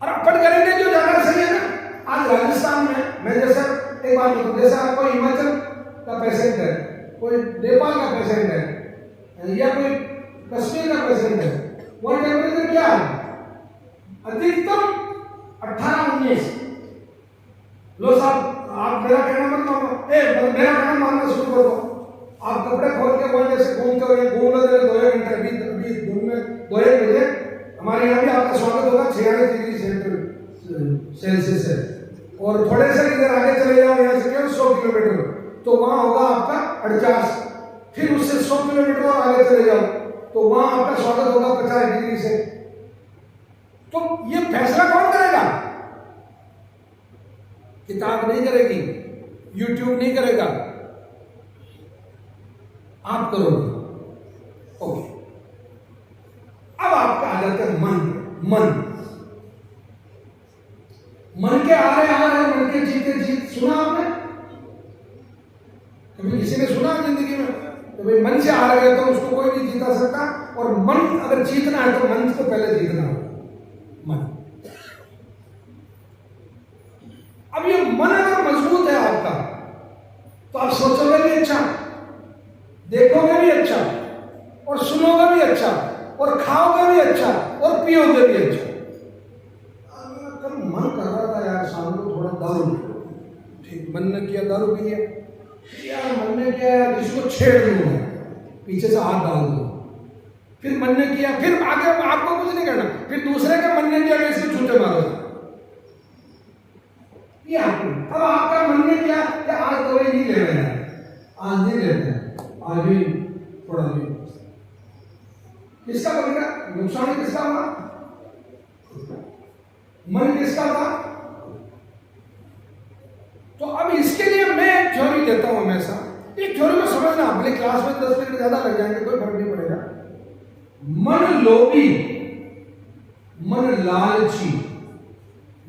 और अपन करेंगे जो ज्यादा सही है ना। आज राजस्थान में मैं जैसे एक बात बताऊं, जैसे आपको हिमाचल का पेशेंट है, कोई नेपाल का पेशेंट है, या कोई कश्मीर का पेशेंट है, वहां टेम्परेचर क्या है? अधिकतम 18-19। लो साहब, आप मेरा कहना मत मानो, मेरा कहना मानना शुरू कर दो। आप कपड़े खोल के वहां जैसे घूमते हो, घूम लो 2 घंटे, अभी दिन में 2-1 बजे हमारे यहाँ भी आपका स्वागत होगा 46 डिग्री सेल्सियस है। और थोड़े से इधर आगे चले जाओ, यहाँ से केवल 100 किलोमीटर, तो वहां होगा आपका 48। फिर उससे 100 किलोमीटर और आगे चले जाओ, तो वहां आपका स्वागत होगा 50 डिग्री से। तो ये फैसला कौन करेगा? किताब नहीं करेगी, यूट्यूब नहीं करेगा, आप करोगे। ओके, अब आपका आ जाता है मन के आ रहे मन के जीते जीत। सुना आपने कभी? किसी ने सुना जिंदगी में? तो भाई मन से आ रहे तो उसको कोई नहीं जीता सकता, और मन अगर जीतना है तो मन को पहले जीतना होगा। मन, अब ये मन अगर मजबूत है आपका, तो आप सोचोगे भी अच्छा, देखोगे भी अच्छा, और सुनोगे भी अच्छा, और खाओगे भी अच्छा, और पियोगे भी अच्छा। कल मन कर रहा था यार शाम को थोड़ा दारू, ठीक, मन ने किया दारू पी लिया, यार मन ने किया यार जिसको छेड़ लूं, पीछे से हाथ डाल दो, फिर मन ने किया, फिर आगे आपको कुछ नहीं करना, फिर दूसरे का मन ने किया कि इसको छूटे मारो, ये अब आपका मन ने किया कि आज दवाई नहीं ले रहे हैं, आज नहीं लेते हैं, आज भी थोड़ा भी, किसका बनेगा? नुकसान किसका हुआ? मन किसका था? तो अब इसके लिए मैं एक थ्योरी देता हूं हमेशा। एक थ्योरी में समझना, अपने क्लास में 10 मिनट ज्यादा लग जाएंगे, कोई फर्क नहीं पड़ेगा। मन लोभी मन लालची,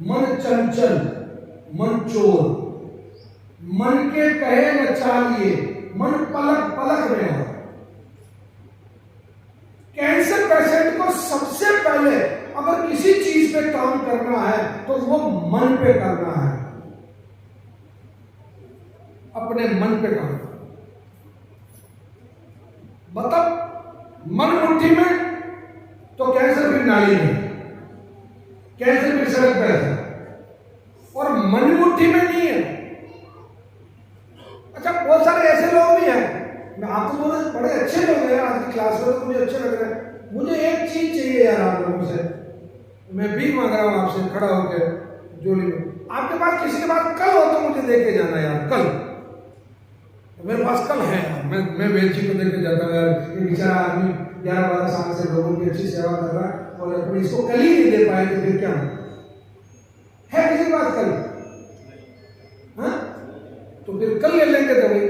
मन चंचल, मन चोर, मन के कहे न चालिए, मन पलक पलक में हो। कैंसर पेशेंट को सबसे पहले अगर किसी चीज पे काम करना है तो वो मन पे करना है, अपने मन पे काम। मतलब मन मुट्ठी में तो कैंसर भी नाली में, कैंसर भी सड़क पे है, और मन मुट्ठी में नहीं है। अच्छा, बहुत सारे ऐसे लोग भी हैं, मैं आपको बोल रहा, बड़े अच्छे लोग हैं आज की क्लास में, तो मुझे अच्छे लग रहे हैं। मुझे एक चीज चाहिए यार आप लोगों से, मैं भीख मांग रहा हूं आपसे खड़ा होकर जोड़ी में। आपके पास किसी के पास कल हो तो मुझे देके जाना यार, कल मेरे पास कल है यार, मैं वेलची को देके जाता हूँ यार। ये बेचारा आदमी 11-12 साल से लोगों की अच्छी सेवा कर रहा है और अपने इसको कल ही नहीं दे पाए तो फिर क्या है किसी के पास कल? हाँ, तो फिर कल ले लेंगे दवाई,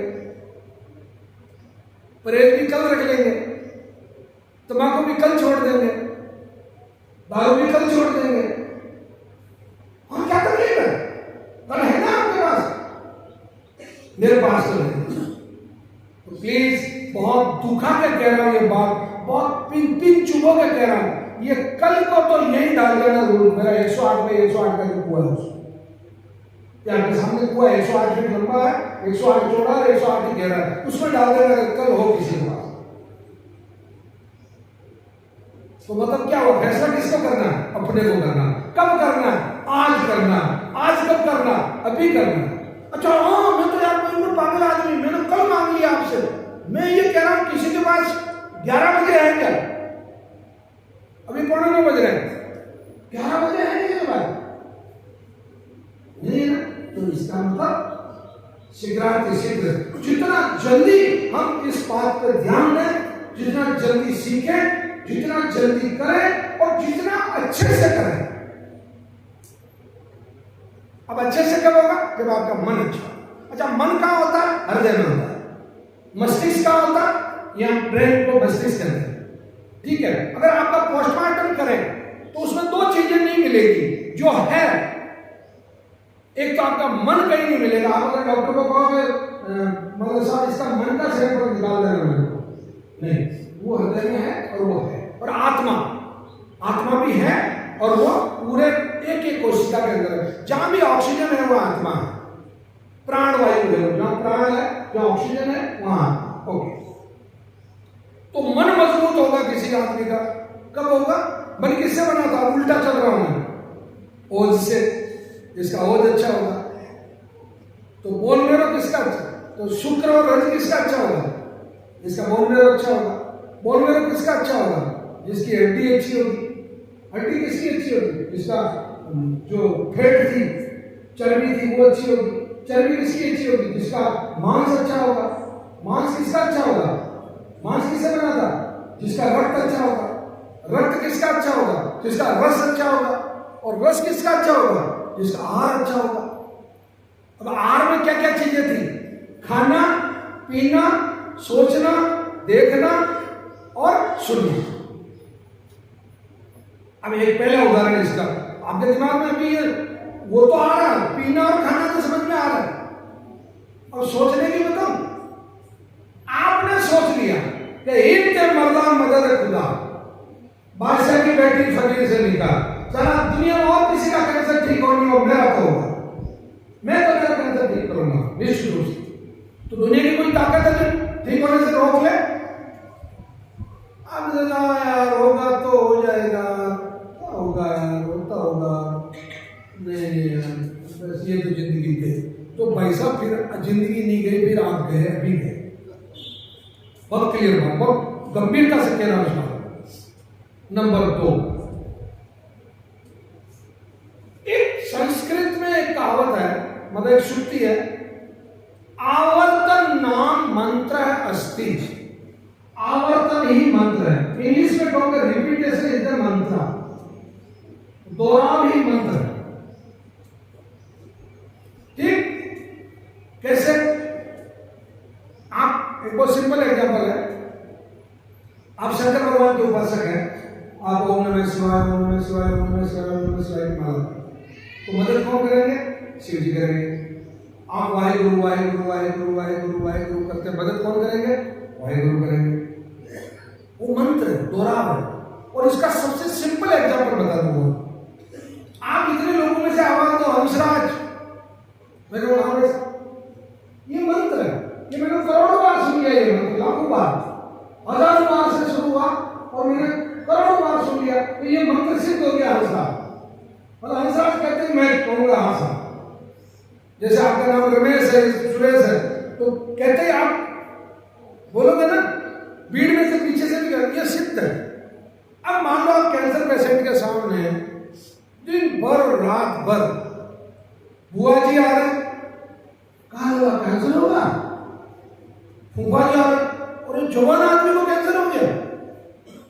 परहेज भी कल रख लेंगे, तंबाकू भी कल छोड़ देंगे, दारू भी कल छोड़ देंगे। हम क्या तकलीफ है? कल है ना आपके पास, मेरे पास तो नहीं। तो प्लीज बहुत दुखा के कह रहा हूं ये बात, बहुत पिन पिन चुभो के कह रहा हूं, ये कल को तो यही डाल देना रूल। मेरा 108 में 108 का जो कुआ है उसको, आपके सामने कुआ 108 फीट लंबा है, 108 चौड़ा है, 108 ही गहरा है, उसमें डाल देना कल हो किसी के पास। तो मतलब क्या हुआ? फैसला किसको करना है? अपने को करना। कब करना है? आज करना। आज कब करना? अभी करना। अच्छा हाँ, मैं तो यार बिल्कुल पागल आदमी, मैंने कल मांग लिया आपसे। मैं ये कह रहा हूं किसी के पास 11 बजे है क्या? अभी 9:15 बज रहे हैं, 11 बजे है किसी के पास? नहीं ना? तो इसका मतलब शीघ्र जितना जल्दी हम इस बात पर ध्यान दें, जितना जल्दी सीखें, जितना जल्दी करें और जितना अच्छे से करें। अब अच्छे से कब होगा? जब आपका मन अच्छा। अच्छा, मन कहां होता है? हृदय में होता है। मस्तिष्क कहां होता है? यहां ब्रेन को मस्तिष्क कहते हैं, ठीक है। अगर आपका पोस्टमार्टम करें तो उसमें 2 चीजें नहीं मिलेगी जो है। एक तो आपका मन कहीं नहीं मिलेगा। आप अगर डॉक्टर को कहोगे मतलब साहब इसका मन का सैंपल निकाल देना मेरे को, नहीं, वो हृदय में है और वो है। और आत्मा भी है और वो पूरे एक कोशिका के अंदर है। जहां भी ऑक्सीजन है वो आत्मा है, प्राणवायु है, जहां प्राण है, जहां ऑक्सीजन है वहां। ओके, तो मन मजबूत होगा किसी आदमी का कब होगा? मन किससे बना था? उल्टा चल रहा हूं, ओज से। जिसका ओज अच्छा होगा तो बोन मेरो किसका अच्छा? तो शुक्र और रज किसका अच्छा होगा? जिसका बोन मेरो अच्छा होगा। बोन मेरो किसका अच्छा होगा? जिसकी हड्डी अच्छी होगी। हड्डी किसकी अच्छी होगी? जिसका जो फैट थी, चर्बी थी, वो अच्छी होगी। चर्बी किसकी अच्छी होगी? जिसका मांस अच्छा होगा। मांस किसका अच्छा होगा? मांस किससे बना था? जिसका रक्त अच्छा होगा। रक्त किसका अच्छा होगा? जिसका रस अच्छा होगा। और रस किसका अच्छा होगा? जिसका आहार अच्छा होगा। अब आहार में क्या क्या चीजें थी? खाना, पीना, सोचना, देखना और सुनना। अब एक पहला उदाहरण इसका आपके दिमाग में अभी वो तो आ रहा है, पीना और खाना तो समझ में आ रहा है। अब सोचने की बताऊं, आपने सोच लिया कि इनके मर्दा मदद खुदा, बादशाह की बेटी फकीर से निकाल, चला दुनिया में और किसी का कैंसर ठीक होनी हो, मेरा तो होगा, मैं तो मेरा कैंसर ठीक करूंगा निश्चित रूप से। तो दुनिया की कोई ताकत है ठीक होने से रोक ले? अब यार होगा तो हो जाएगा, क्या होगा यार, होता होगा, नहीं यार बस ये तो जिंदगी गई। तो भाई साहब फिर जिंदगी नहीं गई, फिर आप गए, अभी गए। बहुत क्लियर बात, बहुत गंभीरता से कह रहा हूं। नंबर 2, एक संस्कृत में एक कहावत है, मतलब एक श्रुति है, आवर्तन नाम मंत्र अस्ति। आवर्तन ही मंत्र है। इंग्लिश में कहूंगा रिपीटेशन इज द मंत्र, दोहराव ही मंत्र है। ठीक? कैसे? आप एक बहुत सिंपल एग्जांपल है, आप शंकर भगवान के उपासक हैं, आप ओम नमः शिवाय, ओम नमः शिवाय, ओम नमः शिवाय, ओम नमः शिवाय की माला, तो मदद कौन करेंगे? शिव जी करेंगे। आप वाहेगुरु वाहेगुरु वाहेगुरु वाहेगुरु वाहेगुरु करते मदद कौन करेंगे? वाहेगुरु करेंगे। वो मंत्र दोहराव है। और इसका सबसे सिंपल एग्जांपल बता दूंगा। आप इतने लोगों में से आवाज दो हंसराज, मैं कहूँगा ये मंत्र है, ये मैंने करोड़ों बार सुन लिया, ये मंत्र लाखों बार, हजारों बार से शुरू हुआ और मैंने करोड़ों बार सुन लिया, तो ये मंत्र सिद्ध हो गया हंसराज। मतलब हंसराज कहते हैं मैं कहूँगा हंसा। जैसे आपका नाम रमेश है, सुरेश है, तो कहते हैं आप बोलोगे ना भीड़ में से पीछे से भी, ये सिद्ध है। अब मान लो आप कैंसर पेशेंट के सामने दिन भर रात भर, बुआ जी आ रहे, कहा होगा कैंसर होगा, फूफा जी आ रहे, और जवान आदमी को कैंसर हो गया,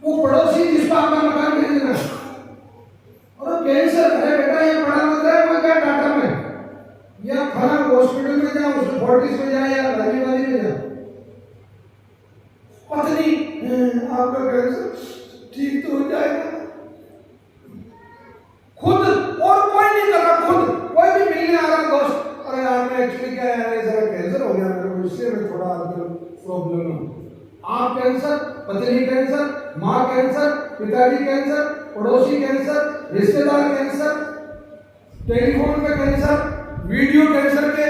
वो पड़ोसी जिसको आपका मकान भेज देना, और कैंसर, अरे बेटा ये पड़ा मत है, मैं क्या टाटा में या फला हॉस्पिटल में जाओ, उसमें फोर्टिस में जाए या राजीवादी में जाओ, पत्नी आपका कैंसर ठीक तो हो जाएगा। खुद और कोई नहीं कर रहा, खुद कोई भी मिलने आ रहा दोस्त, अरे यार मैं एक्चुअली क्या है, जरा कैंसर हो गया मेरे को, इससे मैं थोड़ा प्रॉब्लम है। आप कैंसर, पत्नी कैंसर, माँ कैंसर, पिताजी कैंसर, पड़ोसी कैंसर, रिश्तेदार कैंसर, टेलीफोन पे कैंसर, वीडियो कैंसर के,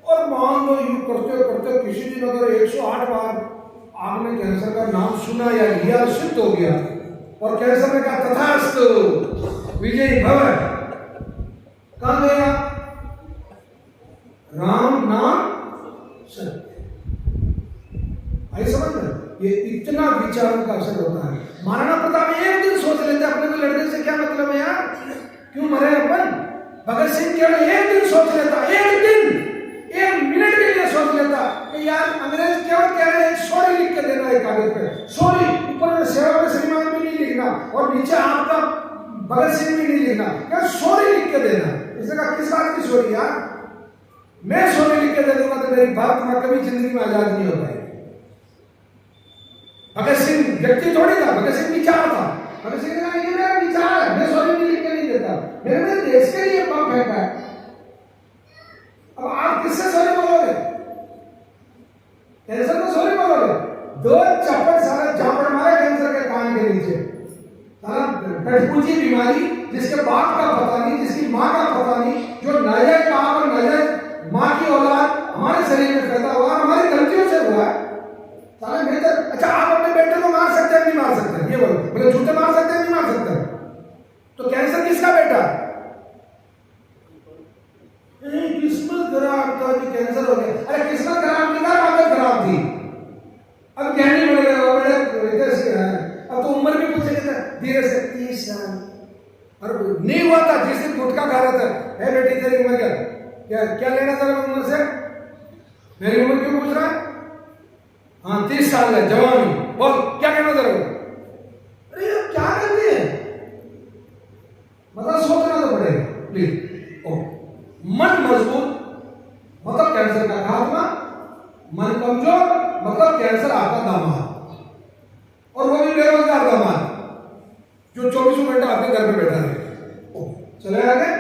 और मान लो यूं करते करते किसी दिन अगर 108 बार आपने कैंसर का नाम सुना या लिया, सिद्ध हो गया, और कैंसर ने कहा तथास्तु विजयी भव, कहां गया? राम नाम सत्य। आई समझ में? ये इतना विचारों का असर होता है। महाराणा प्रताप एक दिन सोच लेते अपने को लड़ने से क्या मतलब है यार, क्यों मरे अपन? भगत सिंह केवल एक दिन सोच लेता, एक दिन, एक मिनट के लिए सोच लेता कि यार अंग्रेज केवल कह रहे हैं सॉरी लिख के देना है कागज पे, सॉरी, ऊपर में सेवा में श्रीमान भी नहीं लिखना और नीचे आपका भगत सिंह भी नहीं लिखना, क्या सॉरी लिख के देना। इसने कहा किस बात की सॉरी यार, मैं सॉरी लिख के दे दूंगा तो मेरी बात में कभी जिंदगी में आजाद नहीं हो पाएगी। भगत सिंह व्यक्ति थोड़ी था, भगत सिंह विचार था। भगत सिंह ने कहा ये मेरा विचार है, मैं सॉरी भी लिख के नहीं देता, मेरे देश के लिए बम फेंका है। अब आप किससे सॉरी बोलोगे? कैंसर को सॉरी बोलोगे? 2 चप्पल सारा झापड़ मारा कैंसर के कान के नीचे, सारा पेटपूंजी बीमारी, जिसके बाप का पता नहीं, जिसकी माँ का पता नहीं, जो नाजायज बाप और नाजायज माँ की औलाद हमारे शरीर में पैदा हुआ, हमारी गलतियों से हुआ है। सारा बेहतर। अच्छा आप अपने बेटे को मार सकते हैं नहीं मार सकते? ये बोलो झूठे मार सकते हैं नहीं मार सकते? तो कैंसर किसका बेटा? किस्मत खराब था कि कैंसर हो गया। अरे किस्मत खराब नहीं था, आदत खराब थी। अब ज्ञानी बन गए हो बेटे से, अब तो उम्र भी पूछे धीरे से 30 साल, और नहीं हुआ था जिस दिन गुटखा खा रहा था, है बेटी तेरी उम्र क्या क्या लेना था उम्र से, मेरी उम्र क्यों पूछ रहा है? हाँ 30 साल है, जवान, बोल क्या कहना था? अरे यार क्या करते हैं, मतलब सोचना तो पड़ेगा प्लीज। मन मजबूत मतलब कैंसर का खात्मा, मन कमजोर मतलब कैंसर आपका दामाद, और वो भी बेरोजगार दामाद जो 24 घंटा आपके घर पे बैठा रहे। चले आगे।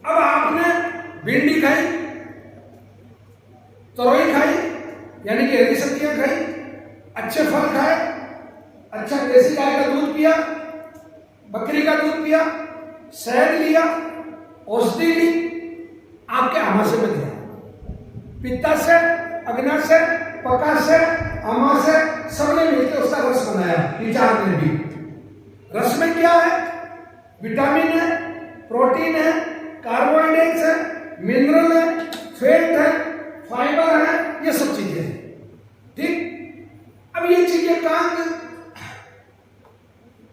अब आपने भिंडी खाई, तरोई खाई, यानी कि हरी सब्जियां खाई, अच्छे फल खाए, अच्छा देसी गाय का दूध पिया, बकरी का दूध पिया, शहद लिया, औषधि ली, आपके आमाशय में दिया, पित्ता से, अग्ना से, पका से, आमा से, सबने मिलकर उसका रस बनाया। विचार ने भी रस में क्या है? विटामिन है, प्रोटीन है, कार्बोहाइड्रेट्स है, मिनरल है, फैट है, फाइबर है, ये सब चीजें हैं। ठीक, अब ये चीजें कहां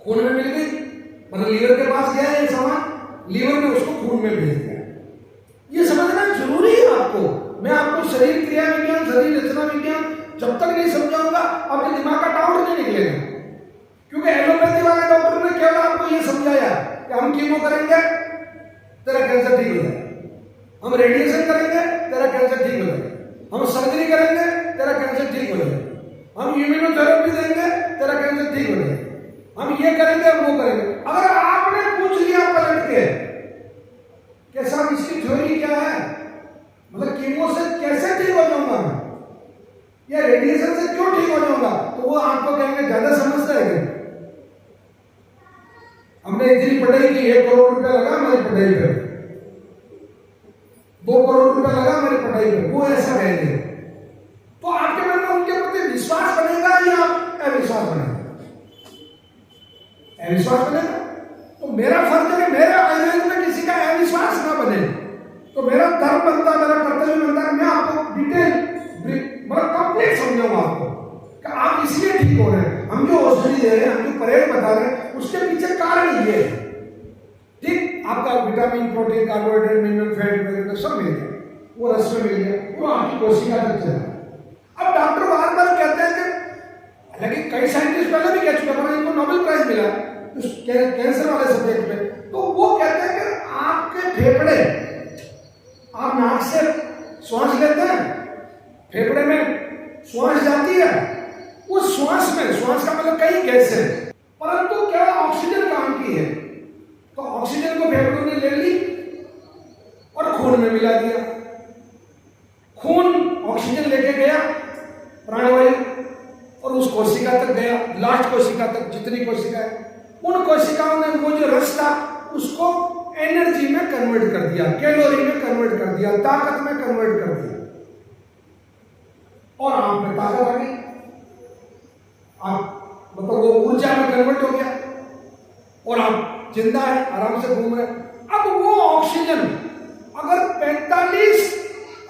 खून में मिल गई, मतलब लीवर के पास गया ये सामान, लीवर ने उसको खून में भेज दिया। ये समझना जरूरी है आपको। मैं आपको शरीर क्रिया विज्ञान, शरीर रचना विज्ञान जब तक नहीं समझाऊंगा आपके दिमाग का डाउट नहीं निकलेगा, क्योंकि एलोपैथी वाले डॉक्टर ने केवल आपको ये समझाया कि हम कीमो करेंगे तेरा कैंसर ठीक हो जाएगा, हम रेडिएशन करेंगे तेरा कैंसर ठीक हो जाएगा, हम सर्जरी करेंगे तेरा कैंसर ठीक हो जाएगा, हम इम्यूनोथेरेपी देंगे, तेरा कैंसर ठीक हो जाएगा, हम ये करेंगे, वो करेंगे। अगर आपने पूछ लिया पलट के कि साहब इसकी थ्योरी क्या है, मतलब कीमो से कैसे ठीक हो जाऊंगा मैं, या रेडिएशन से क्यों ठीक हो जाऊंगा, तो वो आपको कहेंगे ज्यादा समझता है क्या? हमने इतनी पढ़ाई की, 1 करोड़ रुपया लगा हमारी पढ़ाई पे, 2 करोड़ रुपया लगा हमारी पढ़ाई पे, वो ऐसा कहेंगे। तो आपके मन में उनके प्रति विश्वास बनेगा या अविश्वास बनेगा? अविश्वास बनेगा। तो मेरा फर्ज है कि मेरे आयुर्वेद में किसी का अविश्वास ना बने, तो मेरा धर्म बनता, मेरा कर्तव्य बनता है मैं आपको डिटेल मतलब कंप्लीट समझाऊंगा आपको कि आप इसलिए ठीक हो रहे हैं, हम जो औषधि दे रहे हैं, हम जो परहेज बता रहे हैं, उसके पीछे कारण ये है। ठीक, आपका vitamin, protein, carbohydrate, mineral, fat वगैरह सब मिल गया, वो रस में मिल गया, वो आपकी कोशिका तक चला। अब डॉक्टर बार बार कहते हैं कि हालांकि कई साइंटिस्ट पहले भी कह चुके हैं, इनको नोबेल प्राइज मिला कैंसर वाले सब्जेक्ट में, तो वो कहते हैं कि आपके फेफड़े, आप नाक से श्वास लेते हैं, फेफड़े में श्वास जाती है, उस श्वास में, श्वास का मतलब कई गैस है, परंतु क्या ऑक्सीजन काम की है, तो ऑक्सीजन को फेफड़ों ने ले ली और खून में मिला दिया, खून ऑक्सीजन लेके गया प्राणवायु और उस कोशिका तक गया, लास्ट कोशिका तक, जितनी कोशिका है उन कोशिकाओं ने वो जो रस था उसको एनर्जी में कन्वर्ट कर दिया, कैलोरी में कन्वर्ट कर दिया, ताकत में कन्वर्ट कर दिया, और आप में ताकत आ गई, आप मतलब वो ऊर्जा में कन्वर्ट हो गया और आप जिंदा है, आराम से घूम रहे। अब वो ऑक्सीजन अगर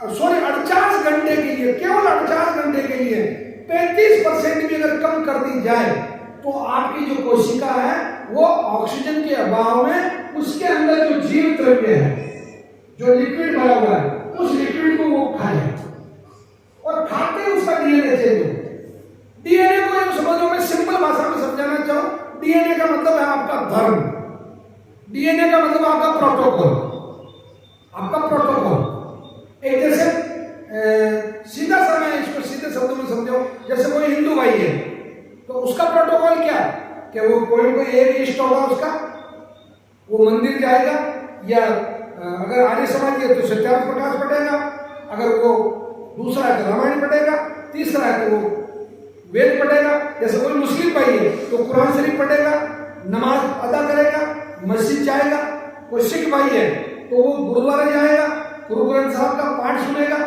48 घंटे के लिए, केवल 48 घंटे के लिए 35% भी अगर कम कर दी जाए, तो आपकी जो कोशिका है वो ऑक्सीजन के अभाव में उसके अंदर जो जीव द्रव्य है, जो लिक्विड भरा हुआ है, उस लिक्विड को वो खाए और खाते ही उसका डीएनए चेंज हो। डीएनए को इन समझो, मैं सिंपल भाषा में समझाना चाहूं, डीएनए का मतलब है आपका धर्म, डीएनए का मतलब आपका प्रोटोकॉल, आपका प्रोटोकॉल। एक जैसे सीधा सा मैं इसको सीधे शब्दों में समझाऊं, जैसे कोई हिंदू भाई है तो उसका प्रोटोकॉल क्या है कि वो कोई एक इष्ट होगा उसका, वो मंदिर जाएगा, या अगर आर्य समाज है तो सत्यार्थ प्रकाश पढ़ेगा, अगर वो दूसरा है तो रामायण पढ़ेगा, तीसरा है तो वो वेद पढ़ेगा, जैसे कोई मुस्लिम भाई है तो कुरान शरीफ पढ़ेगा, नमाज अदा करेगा, मस्जिद जाएगा, कोई सिख भाई है तो वो गुरुद्वारा जाएगा, गुरु ग्रंथ साहब का पाठ सुनेगा,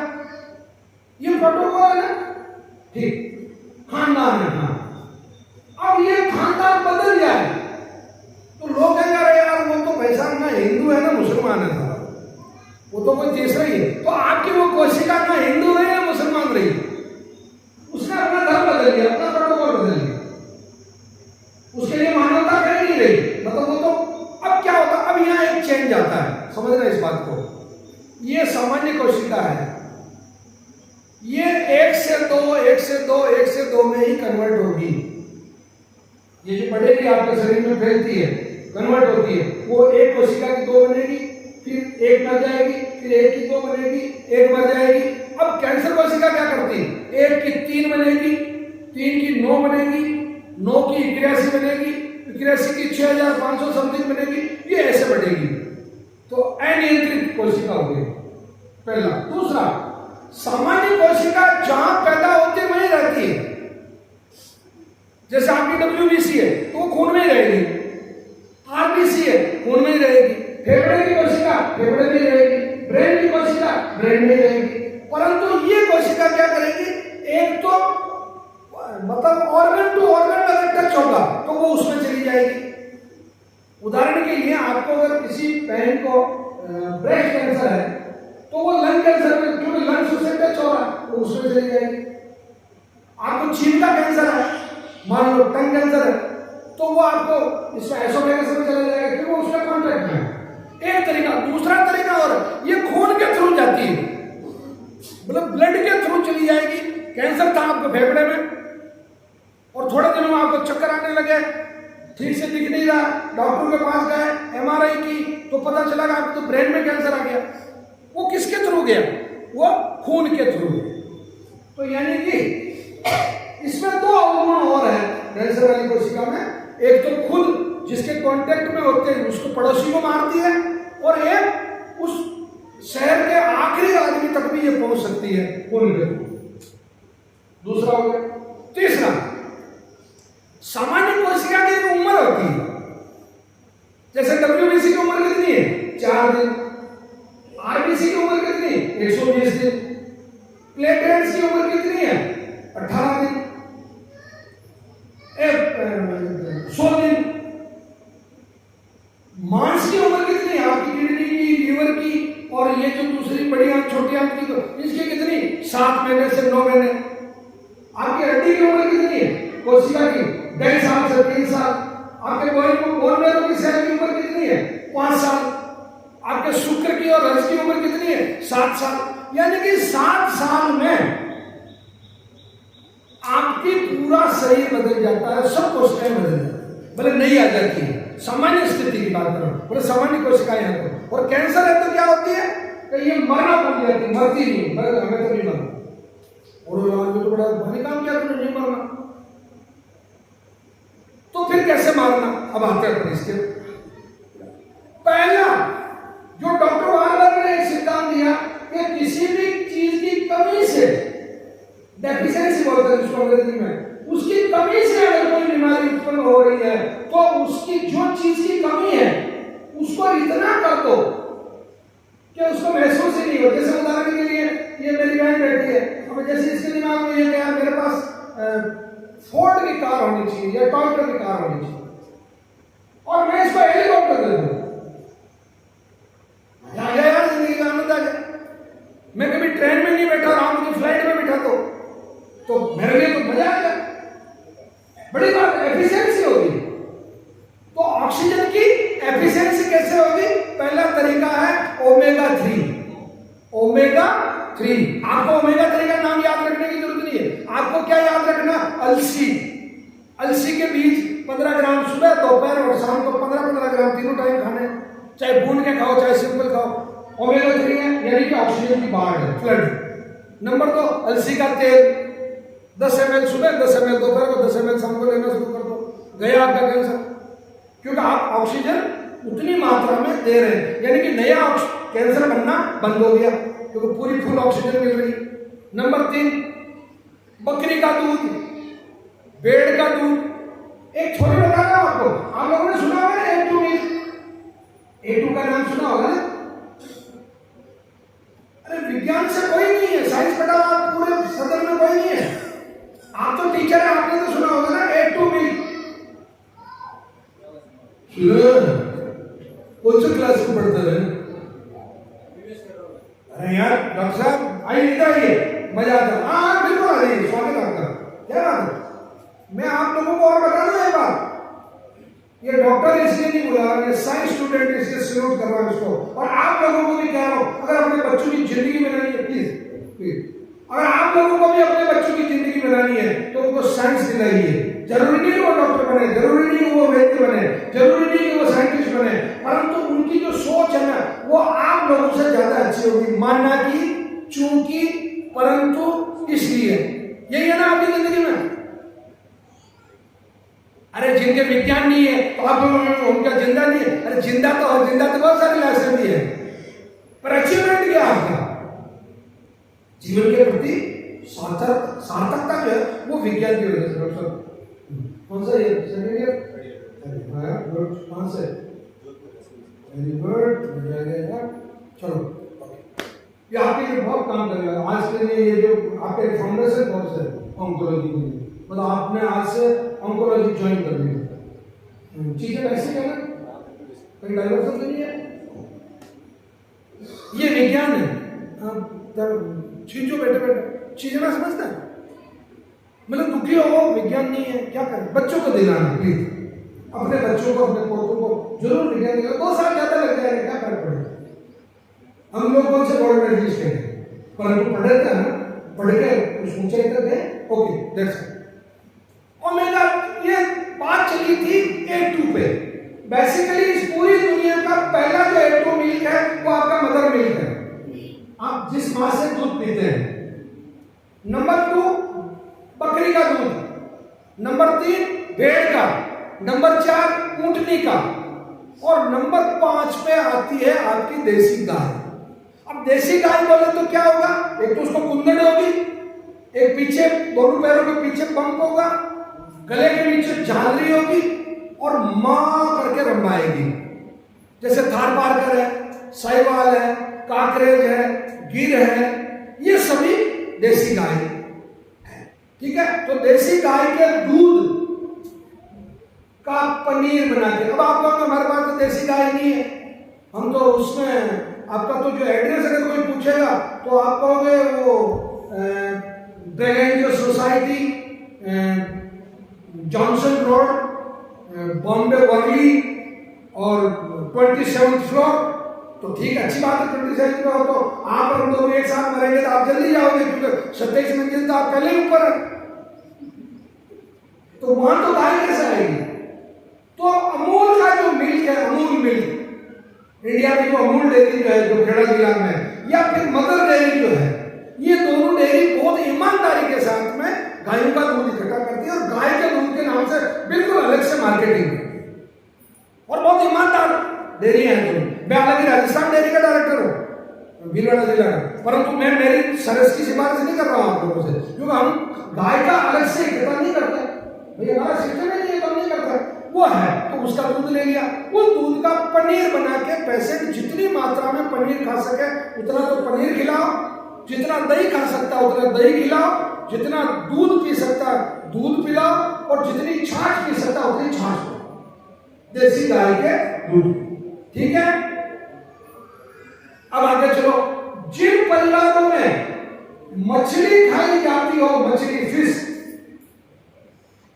ये प्रोटोकॉल है। ठीक, खानदान है। हाँ, अब ये खानदान बदल जाए तो लोग कहेंगे अरे यार वो तो पैसा ना हिंदू है ना मुसलमान है, वो तो कोई तीसरा ही है। तो आपकी वो कोशिका ना हिंदू रही ना मुसलमान रही, उसने अपना धर्म बदल दिया, अपना प्रोटोकॉल बदल दिया, उसके लिए मानवता कहीं नहीं रही। मतलब वो तो अब क्या होता, अब यहाँ एक चेंज आता है, समझना इस बात को। ये सामान्य कोशिका है, ये 1 से 2, 1 से 2, 1 से 2 में ही कन्वर्ट होगी। ये जो बढ़ेगी आपके शरीर में फैलती है, कन्वर्ट होती है, वो एक कोशिका की 2 बनेगी, फिर 1 मर जाएगी, फिर 1 की 2 बनेगी, 1 मर जाएगी। अब कैंसर कोशिका क्या करती है, 1 की 3 बनेगी, 3 की 9 बनेगी, 9 की 81 बनेगी, 81 की 6500 समथिंग बनेगी, ये ऐसे बढ़ेगी। तो अनियंत्रित कोशिका हो गई पहला। दूसरा, सामान्य कोशिका जहां पैदा होती है वहीं रहती है, जैसे आपकी WBC है तो वो खून में ही रहेगी, RBC है खून में ही रहेगी, फेफड़े की कोशिका फेफड़े में ही रहेगी, ब्रेन की कोशिका ब्रेन में ही रहेगी। परंतु ये कोशिका क्या करेगी, एक तो मतलब ऑर्गन टू ऑर्गन अगर टच होगा तो वो उसमें चली जाएगी। उदाहरण के लिए आपको अगर किसी बहन को ब्रेस्ट कैंसर है तो वो लंग कैंसर में, क्योंकि लंग्स उससे टच हो रहा है, वो उसमें चली जाएगी। आपको छींक का कैंसर है, मान लो टंग कैंसर है, तो वो आपको इसमें एसोफेगस में चला जाएगा क्योंकि वो उसका कॉन्टैक्ट में। एक तरीका। दूसरा तरीका और, ये खून के थ्रू जाती है, मतलब ब्लड के थ्रू चली जाएगी। कैंसर था आपको फेफड़े में और थोड़े दिनों में आपको चक्कर आने लगे, ठीक से दिख नहीं रहा, डॉक्टर के पास गए, MRI की तो पता चला कि आपको तो ब्रेन में कैंसर आ गया। वो किसके थ्रू गया, वो खून के थ्रू। तो यानी कि इसमें वाली कोशिका में एक तो खुद जिसके कांटेक्ट में होते हैं उसको पड़ोसी को मारती है, और एक उस शहर के आखिरी आदमी तक भी ये पहुंच सकती है खून के। दूसरा हो गया। तीसरा, सामान्य कोशिका की एक उम्र होती है, जैसे डब्ल्यूबीसी की उम्र कितनी है? 4 दिन। आरबीसी की उम्र कितनी? 120 दिन। प्लेटलेट्स की उम्र कितनी है? 18 दिन। 100 दिन। मांस की उम्र कितनी है? आपकी किडनी की, लीवर की, और ये जो दूसरी बड़ी आंख छोटी आंख की, तो इसकी कितनी? 7 महीने से 9 महीने। आपकी हड्डी की उम्र कितनी है कोशिका की? 2.5 साल से 3 साल। आपके बोन मैरो की सेल की उम्र कितनी है? 5 साल। आपके शुक्र की और रज की उम्र कितनी है? 7 साल। यानी कि 7 साल में आपकी पूरा शरीर बदल जाता है, सब कोशिकाएं बदल जाती है, भले नहीं आ जाती है। सामान्य स्थिति की बात करो, बोले सामान्य कोशिकाएं हैं तो। और कैंसर है तो क्या होती है कि ये मरना भूल जाती है, मरती नहीं, हमें तो नहीं मरना, और तो बड़ा भारी काम किया तुमने, नहीं मरना। तो फिर कैसे मारना? अब आते हैं इसके। पहला जो डॉक्टर वार्बर ने एक सिद्धांत दिया कि किसी भी चीज की कमी से, डेफिशिएंसी बोलते हैं जिसको अंग्रेजी में, उसकी कमी से अगर कोई बीमारी उत्पन्न हो रही है तो उसकी जो चीज की कमी है उसको इतना कर दो कि उसको महसूस ही नहीं हो। जैसे उदाहरण के लिए ये मेरी बहन बैठी है, अब जैसे इसके दिमाग में ये गया मेरे पास फोर्ड की कार होनी चाहिए या टॉयोटा की कार होनी चाहिए, और मैं इसको हेलीकॉप्टर दे दूं, मजा आ जाएगा, जिंदगी का आनंद आ जाए। मैं कभी ट्रेन में नहीं बैठा रहा, मुझे फ्लाइट में बैठा तो मेरे लिए तो मजा आ जाए, बड़ी बात एफिशिएंसी होगी। तो ऑक्सीजन की एफिशिएंसी कैसे होगी? पहला तरीका है ओमेगा 3। ओमेगा 3, आपको ओमेगा 3 का नाम याद रखने की जरूरत नहीं है। आपको क्या याद रखना? अलसी। अलसी के बीज 15 ग्राम सुबह, दोपहर और शाम को 15-15 ग्राम तीनों टाइम खाने, चाहे भून के खाओ चाहे सिंपल खाओ। ओमेगा 3 है, यानी कि ऑक्सीजन की बाढ़ है, फ्लड। नंबर 2, अलसी का तेल 10 ml सुबह, 10 ml दोपहर को, 10 ml शाम को लेना शुरू कर दो, गया आपका कैंसर, क्योंकि आप ऑक्सीजन उतनी मात्रा में दे रहे हैं, यानी कि नया कैंसर बनना बंद हो गया क्योंकि पूरी फुल ऑक्सीजन मिल रही। नंबर 3, बकरी का दूध, भेड़ का दूध। एक छोटी बता रहा हूं आपको, आप लोगों ने सुना होगा A2 मिल्क, A2 का नाम सुना होगा ना? अरे विज्ञान से कोई नहीं है, साइंस पढ़ा आप पूरे सदन में कोई नहीं है, आप तो टीचर है, आपने तो सुना होगा ना A2 मिल्क। कौन सी क्लास में पढ़ते रहे? अरे यार डॉक्टर साहब आइए, इधर आइए, मजा आता। हाँ बिल्कुल आ रही है, स्वागत आपका। क्या बात है? मैं आप लोगों को और बता दूं एक बात, ये डॉक्टर इसलिए नहीं बुला, ये साइंस स्टूडेंट इसलिए सैल्यूट कर रहा है इसको, और आप लोगों को भी कह रहा हूं, अगर अपने बच्चों की जिंदगी बनानी है, प्लीज प्लीज, अगर आप लोगों को भी अपने बच्चों की जिंदगी बनानी है तो उनको साइंस दिलाइए। जरूरी नहीं वो डॉक्टर बने, जरूरी नहीं वो वैद्य बने, जरूरी नहीं वो साइंटिस्ट बने, परंतु उनकी जो सोच है ना वो आप लोगों से ज्यादा अच्छी होगी। मानना की, चूंकि, परंतु, इसलिए, यही है ना आपकी जिंदगी में। अरे जिनके विज्ञान नहीं है तो आप उनका जिंदा नहीं है, अरे जिंदा तो बहुत सारी लाइसेंस भी है, पर अचीवमेंट क्या आपका? जीवन के प्रति सार्थकता जो है वो विज्ञान की वजह से। डॉक्टर कौन सा ये सेकंड ईयर? कौन से? वेरी गुड, चलो ये आपके लिए बहुत काम करेगा आज के लिए। ये जो आपके फाउंडेशन कोर्स है ऑन्कोलॉजी के लिए, मतलब आपने आज से ऑन्कोलॉजी ज्वाइन कर ली, चीजें वैसे है ना, कहीं डाइवर्सन तो नहीं है, ये विज्ञान है। चीजों बैठे चीजें ना समझता है, मतलब दुखी हो विज्ञान नहीं है, क्या करें? बच्चों को दिलाना, प्लीज अपने बच्चों को, अपने पोतों को जरूर विज्ञान दिलाना। 2 साल ज्यादा लग जाएगा, क्या फर्क पड़ेगा? हम लोग कौन से गोल्ड मेडलिस्ट हैं, परंतु पढ़े थे ना, पढ़ के कुछ ऊंचाई तक गए। ओके दैट्स ओमेगा, ये बात चली थी A2 पे। बेसिकली इस पूरी दुनिया का पहला जो A2 मिल्क है वो आपका मदर मिल्क है, आप जिस मां से दूध पीते हैं। नंबर 2 बकरी का दूध, नंबर 3 भेड़ का, नंबर 4 ऊंटनी का, और नंबर 5 पे आती है आपकी देसी गाय। अब देसी गाय बोले तो क्या होगा, एक तो उसको कुंदड़ होगी, एक पीछे दोनों पैरों के पीछे पंप होगा, गले के नीचे झालरी होगी और मां करके रंभाएगी। जैसे थारपारकर है, साहिवाल है, काकरेज है, गिर है, ये सभी देसी गाय है। ठीक है, तो देसी गाय के दूध का पनीर बना के, अब आप कहोगे हमारे पास तो देसी गाय नहीं है, हम तो उसमें आपका तो जो एड्रेस अगर कोई पूछेगा तो आप कहोगे वो Braganza society, Johnson road, Bombay Worli और 27th फ्लोर। तो ठीक, अच्छी बात है, 27 फ्लोर तो आप और हम दोनों एक साथ मरेंगे तो आप जल्दी जाओगे, क्योंकि 27 मंजिल तो आप पहले ऊपर है, तो वहां तो गाय कैसे आएगी। तो अमूल का जो मिल्क है, अमूल मिल्क, इंडिया में जो अमूल डेयरी जो है, जो खेड़ा जिला में है, या फिर मदर डेयरी जो है, ये दोनों डेयरी बहुत ईमानदारी के साथ में गायों का दूध इकट्ठा करती है और गाय के दूध के नाम से बिल्कुल अलग से मार्केटिंग और बहुत ईमानदार डेयरी है। मैं हालांकि राजस्थान डेयरी का डायरेक्टर हूँ भीलवाड़ा जिला का, परंतु मैं मेरी सरस की सिफारिश नहीं कर रहा हूँ आप लोगों से, क्योंकि हम गाय का अलग से इकट्ठा नहीं करते, भाई हमारा सिस्टम ही नहीं है, तो नहीं करता। वो है तो उसका दूध ले लिया, वो दूध का पनीर बना के पेशेंट जितनी मात्रा में पनीर खा सके उतना तो पनीर खिलाओ, जितना दही खा सकता उतना दही खिलाओ, जितना दूध पी सकता दूध पिलाओ, और जितनी छाछ पी सकता उतनी छाछ पिलाओ, देसी गाय के दूध। ठीक है, अब आगे चलो। जिन परिवारों में मछली खाई जाती हो, मछली फिश,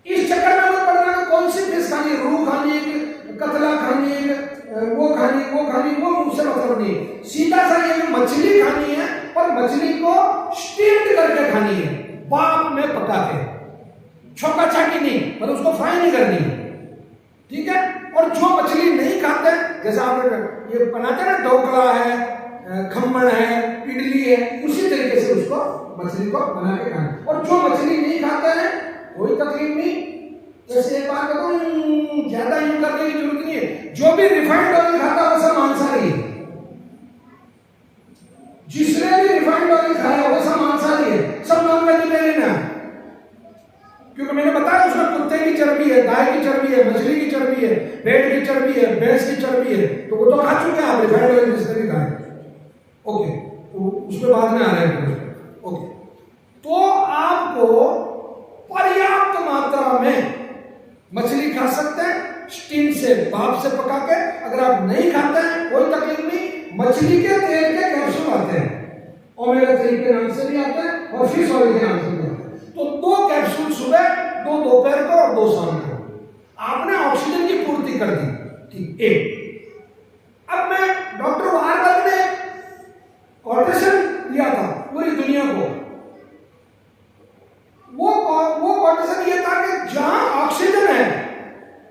इस चक्कर में मत पड़ना कि कौन सी फिश खानी है, रूह खानी है, कतला खानी है, वो खानी, वो मुझसे मतलब नहीं, सीधा सा ये मछली खानी है और मछली को स्टीम्ड करके खानी है, भाप में पका के, छोका छाकी नहीं, मतलब उसको फ्राई नहीं करनी है। ठीक है, और जो मछली नहीं खाते, जैसा आप ये बनाते हैं ना, ढोकला है, खम्मन है, इडली है, उसी तरीके से उसको मछली को बना के खाना। और जो मछली नहीं खाते हैं कोई तकलीफ नहीं, जैसे एक बात कहता हूं, ज्यादा यूं करने की जरूरत नहीं है, जो भी रिफाइंड ऑयल खाता है वैसा मांसाहारी है, जिसने भी रिफाइंड ऑयल खाया वैसा मांसाहारी है, सब नॉन वेजिटेरियन है। क्योंकि मैंने बताया उसमें कुत्ते की चर्बी है, गाय की चर्बी है, मछली की चर्बी है, भेड़ की चर्बी है, भैंस की चर्बी है, तो वो तो खा चुके हैं आप रिफाइंड ऑयल जिसने भी खाया। ओके, तो उसमें बाद में आ रहे हैं। ओके, तो आपको पर्याप्त मात्रा में मछली खा सकते हैं स्टीम से, भाप से पका के। अगर आप नहीं खाते हैं कोई तकलीफ नहीं, मछली के तेल के कैप्सूल आते हैं, ओमेगा 3 के नाम से भी आते हैं और फिश ऑयल के नाम से भी आते हैं। तो 2 कैप्सूल सुबह, 2 दोपहर को और 2 शाम को, आपने ऑक्सीजन की पूर्ति कर दी। ठीक, एक। अब मैं डॉक्टर वारबर्ग ने कोटेशन दिया था पूरी दुनिया को, वो कोटेशन ये था कि जहां ऑक्सीजन है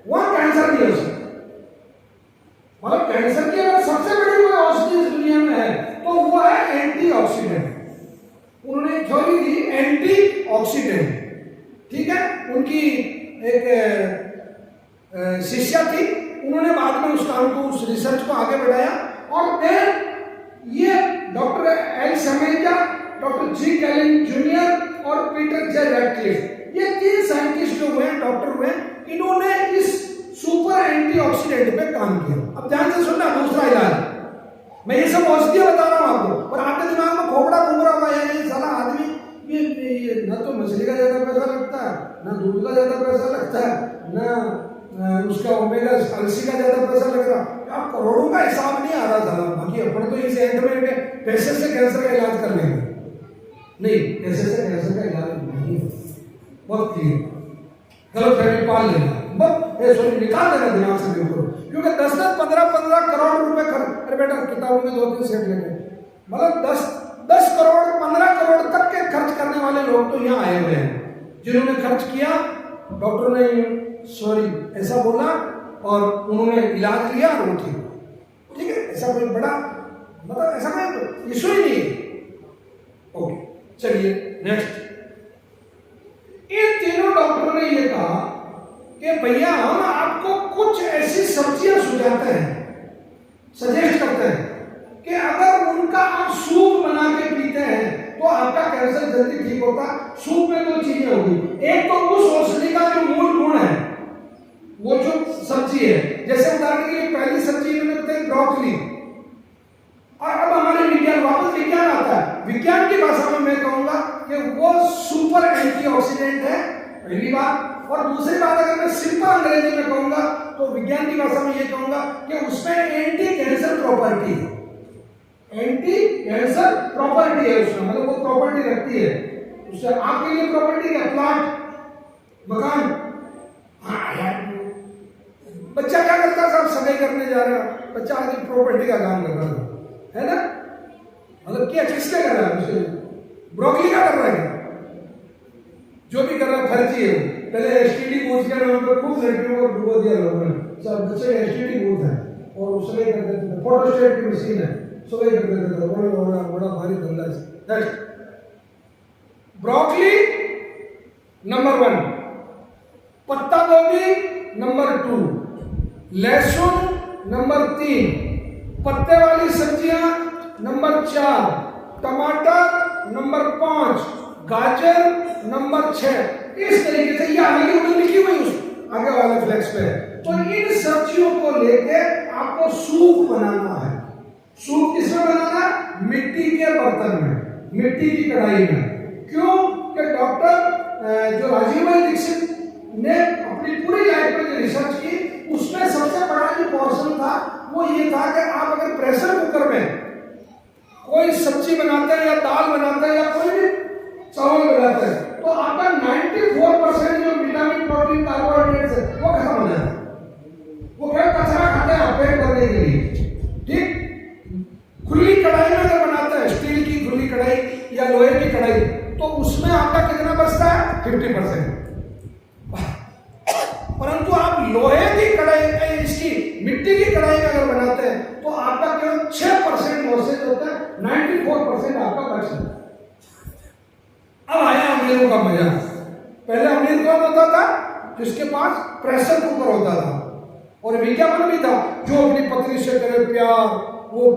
वहां कैंसर नहीं हो सकता। मतलब कैंसर की अगर सबसे बड़ी कोई औषधि इस दुनिया में है तो वो है एंटीऑक्सीडेंट। उन्होंने थ्योरी दी एंटीऑक्सीडेंट। ठीक है, उनकी एक शिष्या थी, उन्होंने बाद में उस काम को, उस रिसर्च को आगे बढ़ाया, और फिर ये डॉक्टर एल समेजा, डॉक्टर जी कैलिन जूनियर और पीटर जे रैटक्लिफ, ये 3 साइंटिस्ट जो हुए, डॉक्टर हुए, इन्होंने इस सुपर एंटीऑक्सीडेंट पे काम किया। अब ध्यान से सुनना, दूसरा इलाज, मैं ये सब औषधियां बता रहा हूं आपको, और आपके दिमाग में खोपड़ा घूम रहा हुआ है, ये साला आदमी ये ना तो मछली का ज्यादा पैसा लगता है, ना दूध का ज्यादा पैसा लगता है, ना उसका ओमेगा 80 का ज्यादा पैसा लग रहा, आप करोड़ों का हिसाब नहीं आ रहा था। बाकी अपन तो इस एंड में पैसे से कैंसर का इलाज कर लेंगे, नहीं, पैसे से कैंसर का इलाज नहीं है, बहुत क्लियर, गलत फहमी पाल लेना, बस सॉरी निकाल देना दिमाग से बिल्कुल, क्योंकि 10-10, 15-15 करोड़ रुपए खर्च, अरे बेटा किताबों में 2-3 सेट लेंगे, मतलब 10 करोड़ 15 करोड़ तक के खर्च करने वाले लोग तो यहाँ आए हुए हैं, जिन्होंने खर्च किया, डॉक्टर ने सॉरी ऐसा बोला और उन्होंने इलाज लिया और वो ठीक है, ऐसा कोई बड़ा मतलब ऐसा कोई इशू ही नहीं है। ओके, चलिए नेक्स्ट। इन तीनों डॉक्टरों ने ये कहा कि कि भैया हम आपको कुछ ऐसी सब्जियां सुझाते हैं, सजेस्ट करते हैं कि अगर उनका आप सूप बना के पीते हैं तो आपका कैंसर जल्दी ठीक होता। सूप में दो चीजें होगी, एक तो उस औषधि का जो मूल गुण है, वो जो सब्जी है, जैसे उदाहरण के लिए पहली सब्जी मैंने बताई ब्रोकली, और अब हमारे विज्ञान, वापस विज्ञान आता है, विज्ञान की भाषा में मैं कहूंगा कि वो सुपर एंटीऑक्सीडेंट है, पहली बात। और दूसरी बात अगर मैं सिंपल अंग्रेजी में कहूंगा तो विज्ञान की भाषा में ये कहूंगा कि उसमें एंटी कैंसर प्रॉपर्टी है, एंटी कैंसर प्रॉपर्टी है उसमें, मतलब वो प्रॉपर्टी रखती है। उससे आपके लिए प्रॉपर्टी है प्लाट, मकान। हाँ यार, बच्चा क्या करता है, साहब सगाई करने जा रहा है, बच्चा आगे प्रॉपर्टी का काम कर रहा है ना, मतलब क्या किसके कर रहा है, ब्रोकली का कर रहा है, जो भी कर रहा है फर्जी है। पहले एसटीडी बूथ के नाम पर खूब लड़कियों को डुबो दिया लोगों ने, सब बच्चे एसटीडी बूथ है और उसमें कर देते थे, फोटोस्टेट की मशीन है, सुबह कर देते थे, बड़ा भारी धंधा है। ब्रोकली नंबर 1, पत्ता गोभी नंबर 2, लहसुन नंबर 3, पत्ते वाली सब्जियां नंबर 4, टमाटर नंबर 5, गाजर नंबर 6। इस तरीके से ये आगे उधर लिखी हुई उस आगे वाले फ्लेक्स पे। तो इन सब्जियों को लेके आपको सूप बनाना है। सूप किसमें बनाना है? मिट्टी के बर्तन में, मिट्टी की कढ़ाई में। क्यों? कि डॉक्टर जो राजीव भाई दीक्षित ने अपनी पूरी लाइफ में जो रिसर्च की, उसमें सबसे बड़ा जो पोर्शन था वो ये था कि आप अगर प्रेशर कुकर में कोई सब्जी बनाते हैं या दाल बनाते हैं या कोई भी चावल बनाते हैं तो आपका 94% जो विटामिन, प्रोटीन, कार्बोहाइड्रेट्स है वो खत्म हो जाता है। वो क्या कचरा खाते हैं आप पेट भरने के लिए, ठीक। खुली कढ़ाई में अगर बनाते हैं, स्टील की खुली कढ़ाई या लोहे की कढ़ाई, तो उसमें आपका कितना बचता है? 50%। परंतु आप लोहे की कढ़ाई, इसकी मिट्टी की कढ़ाई में अगर बनाते हैं तो आपका केवल 6% लॉसेज होता है, 94% आपका बच जाता है। अब आया अमीरों का मजा। पहले अमीर कौन होता था? जिसके पास प्रेशर कुकर होता था और विज्ञापन भी था, जो अपनी पत्नी से करे प्यार, वो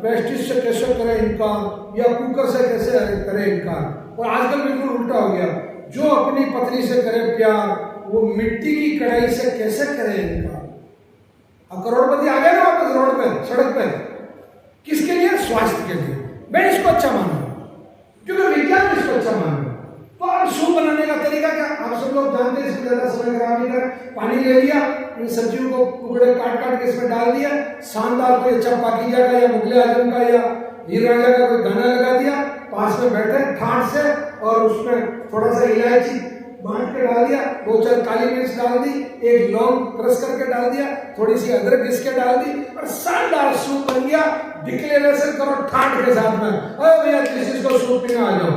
प्रेस्टीज से कैसे करे इनकार, या कुकर से कैसे करे इनकार। और आजकल बिल्कुल उल्टा हो गया, जो अपनी पत्नी से करे प्यार वो मिट्टी की कढ़ाई से कैसे करे इनकार। अब करोड़पति आ गए ना वापस रोड पे, सड़क पे, किसके लिए? स्वास्थ्य के लिए। मैं इसको अच्छा मानूंगा क्योंकि विज्ञान इसको अच्छा मानूंगा। तो अब सूप बनाने का तरीका क्या? आप सब लोग जानते हैं, इसमें ज्यादा समय खराब नहीं कर, पानी ले लिया, इन सब्जियों को टुकड़े काट काट के इसमें डाल दिया, शानदार कोई अच्छा पाकीजा का या मुगले आजम का या हीर रांझा का कोई गाना लगा दिया, पास में बैठे ठाठ से, और उसमें थोड़ा सा इलायची बांट के डाल दिया, 2-4 काली मिर्च डाल दी, एक लौंग क्रश करके डाल दिया, थोड़ी सी अदरक घिस के डाल दी, और शानदार सूप बन गया। डिक्लेरेशन करो ठाठ के साथ में, अरे भैया किसी को सूप पीना आ जाओ।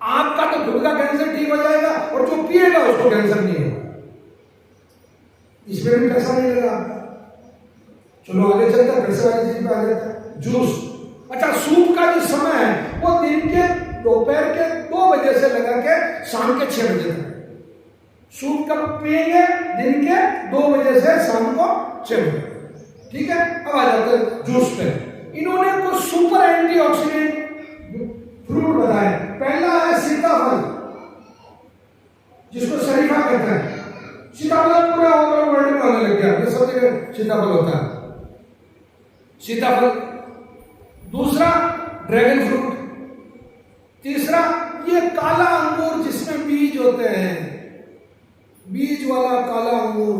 आपका तो खुद का कैंसर ठीक हो जाएगा और जो पिएगा उसको कैंसर नहीं होगा। इसमें भी पैसा नहीं लगा आपका। चलो आगे चलते हैं, पैसे वाली चीज पे आ जाता है। जूस। अच्छा, सूप का जो समय है वो दिन के दोपहर के 2 बजे से लगा के शाम के 6 बजे तक। सूप कब पिएंगे? दिन के 2 बजे से शाम को 6 बजे, ठीक है। अब आ जाते हैं जूस पे। इन्होंने कुछ सुपर एंटीऑक्सीडेंट फ्रूट बताए। पहला है सीताफल, जिसको शरीफा कहते हैं। सीताफल पूरा ओवरऑल वर्ल्ड में होने लग गया, सब जगह सीताफल होता है, सीताफल। दूसरा ड्रैगन फ्रूट। तीसरा ये काला अंगूर जिसमें बीज होते हैं, बीज वाला काला अंगूर,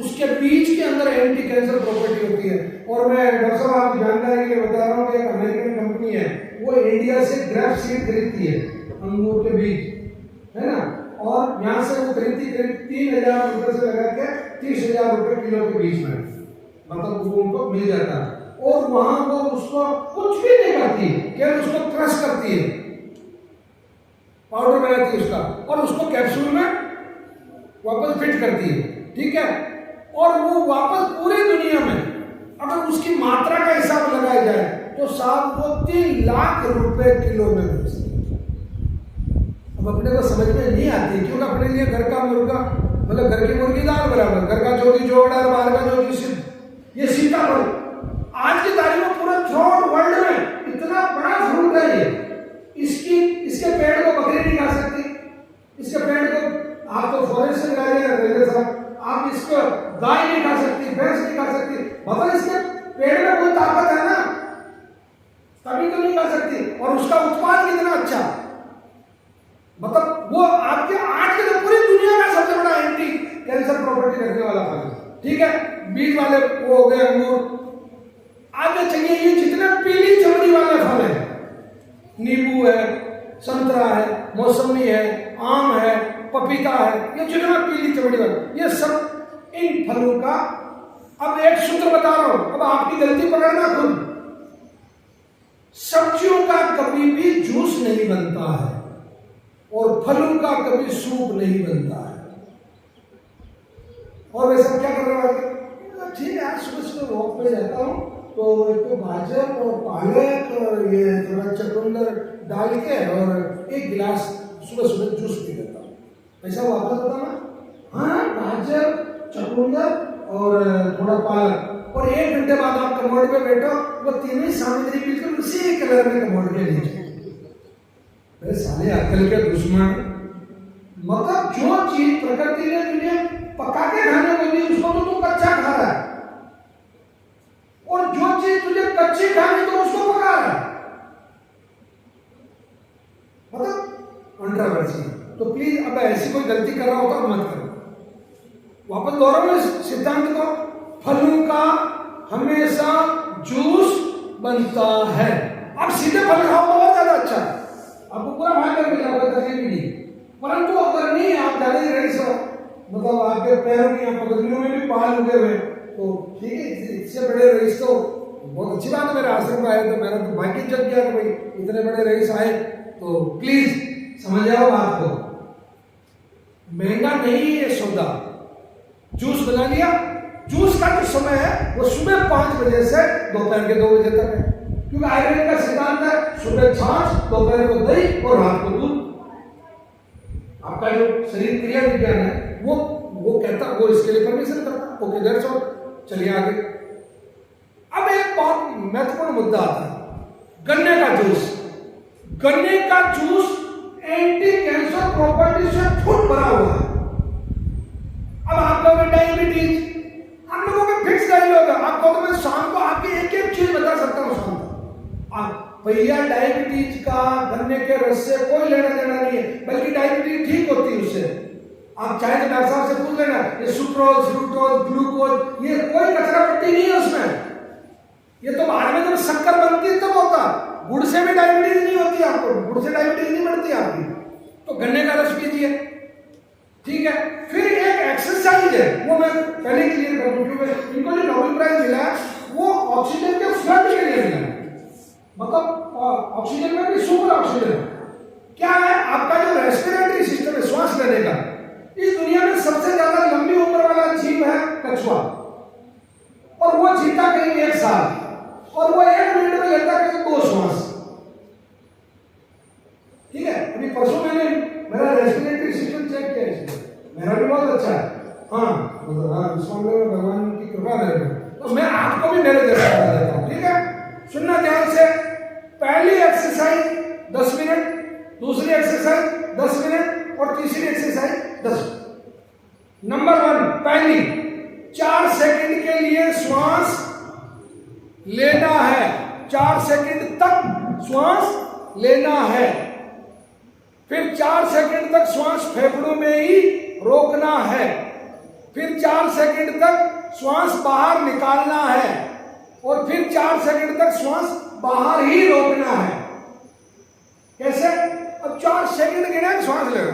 उसके बीज के अंदर एंटी कैंसर प्रॉपर्टी होती है। और मैं डॉक्टर साहब आपकी जानकारी के लिए बता रहा हूँ कि एक अमेरिकन कंपनी है, वो इंडिया से ग्रेप सीड खरीदती है, अंगूर के बीज, है ना, और यहाँ से वो खरीदती करीब 3,000 रुपये से लगा के 30,000 रुपये किलो के बीच में, मतलब वो उनको मिल जाता है। और वहां वो उसको कुछ भी नहीं करती, केवल उसको क्रश करती है, पाउडर बनाती है उसका, और उसको कैप्सूल में वापस फिट करती है, ठीक है। और वो वापस पूरी दुनिया में अगर उसकी मात्रा का हिसाब लगाया जाए तो साहब वो 3 लाख रुपए किलो में बेचती है। अब अपने को समझ में नहीं आती, क्योंकि अपने लिए घर का मुर्गा मतलब घर की मुर्गी दाल बराबर, घर का जोगी जोगड़ा और बाहर का जोगी सिद्ध, ये सीताफल आज की तारीख में पूरे थ्रू वर्ल्ड में इतना बड़ा फ्रूट है ये। इसके पेड़ को बकरी नहीं खा सकती, इसके पेड़ को आप तो फॉरेस्ट से ला रहे हैं, आप इसको गाय नहीं खा सकती, भैंस नहीं खा सकती, मतलब इसके पेड़ में कोई ताकत है ना, तभी तो नहीं खा सकती। और उसका उत्पाद कितना अच्छा, मतलब वो आपके आज के तो पूरी दुनिया का सबसे बड़ा एंटी कैंसर प्रॉपर्टी रखने वाला फल है, ठीक है। बीज वाले वो हो गए अंगूर, आगे चाहिए ये जितने पीली चमड़ी वाले फल है, नींबू है, संतरा है, मौसमी है, आम है, पपीता है, ये जितना पीली चमड़ी वाले, ये सब इन फलों का। अब एक सूत्र बता रहा हूं, अब आपकी गलती पकड़ना खुद। सब्जियों का कभी भी जूस नहीं बनता है और फलों का कभी सूप नहीं बनता है। और वैसे क्या कर रहे हो? ठीक है, आज सुबह सुबह वॉक पे जाता हूँ तो एक तो गाजर और पालक और ये थोड़ा चुकंदर डाल के और एक गिलास सुबह सुबह जूस पी लेता हूँ। ऐसा वापस बताना, हाँ गाजर, चुकंदर और थोड़ा पालक, और 1 घंटे बाद आप कमोड पे बैठो, वो तीनों सामग्री बिल्कुल उसी कलर में कमोड पे नीचे। अरे साले अकल के दुश्मन, मतलब जो चीज प्रकृति ने तुझे पका के खाने को दी उसको तो तू कच्चा खा रहा है, और जो चीज तुझे कच्ची खानी तो उसको पका रहा है, मतलब कंट्रोवर्सी। तो प्लीज अब ऐसी कोई गलती कर रहा होता तो मत करो। वापस दोहराओ इस सिद्धांत को, फलों का हमेशा जूस बनता है। अब सीधे फल खाओ तो बहुत ज्यादा अच्छा है, आपको पूरा फायदा मिल जाएगा, तकलीफ भी नहीं। परंतु अगर नहीं आप ज्यादा ही रईस हो, मतलब आपके पैरों की पगड़ियों में भी बाल उगे हुए, तो ठीक है, इससे बड़े रईस तो बहुत अच्छी बात है। मेरे आश्रम में आए तो मेरा तो भाग्य जग गया कि भाई इतने बड़े रईस आए। तो प्लीज समझ जाओ बात को, महंगा नहीं है सौदा। जूस बना लिया, जूस का जो समय है वो सुबह 5 बजे से दोपहर के 2 बजे तक है, क्योंकि आयुर्वेद का सिद्धांत है सुबह छाछ, दोपहर को दही और रात को दूध। आपका जो शरीर क्रिया विज्ञान है वो कहता, वो इसके लिए परमिशन करता। ओके दैट्स ऑल, चलिए आगे। अब एक बहुत महत्वपूर्ण मुद्दा आता है, गन्ने का जूस। गन्ने का जूस एंटी कैंसर प्रॉपर्टी से फुल भरा हुआ है। अब आप लोगों में डायबिटीज, हम लोगों में फिक्स डायलॉग है, आपको तो मैं शाम को आपकी एक एक चीज बता सकता हूँ शाम को। भैया डायबिटीज का गन्ने के रस से कोई लेना देना नहीं है, बल्कि डायबिटीज ठीक होती है उससे। आप चाहे तो डॉक्टर साहब से पूछ लेना, ये सुक्रोज, फ्रूक्टोज, ग्लूकोज, ये कोई कचरा पट्टी नहीं है उसमें। ये तो बाद में जब शक्कर बनती है तब होता, गुड़ से भी डायबिटीज नहीं होती आपको, गुड़ से डायबिटीज नहीं बढ़ती आपकी। तो गन्ने का रस पीजिए, ठीक है। फिर एक एक्सरसाइज है, वो मैं पहले क्लियर कर दूं, क्योंकि इनको जो नोबेल प्राइज मिला है वो ऑक्सीजन के फ्लड के लिए मिला है, मतलब ऑक्सीजन में भी सुपर ऑक्सीजन। क्या है, आपका जो रेस्पिरेटरी सिस्टम है, श्वास लेने का, इस दुनिया में सबसे ज्यादा लंबी उम्र वाला जीव है कछुआ, और वो जीता कहीं 1 साल, और वो 1 मिनट में लेता कहीं 2 श्वास, ठीक है। अभी परसों मैंने मेरा रेस्पिरेटरी सिस्टम चेक किया, मेरा भी बहुत अच्छा है। हाँ, इस मामले में भगवान की कृपा रहेगी, तो मैं आपको भी मेरे जैसा बता देता हूँ, ठीक है। सुनना ध्यान से, पहली एक्सरसाइज 10 मिनट, दूसरी एक्सरसाइज 10 मिनट और तीसरी एक्सरसाइज 10। नंबर 1, पहली 4 सेकंड के लिए श्वास लेना है, 4 सेकंड तक श्वास लेना है, फिर 4 सेकंड तक श्वास फेफड़ों में ही रोकना है, फिर 4 सेकंड तक श्वास बाहर निकालना है, और फिर 4 सेकंड तक श्वास बाहर ही रोकना है। कैसे? अब 4 सेकंड गिने श्वास ले लो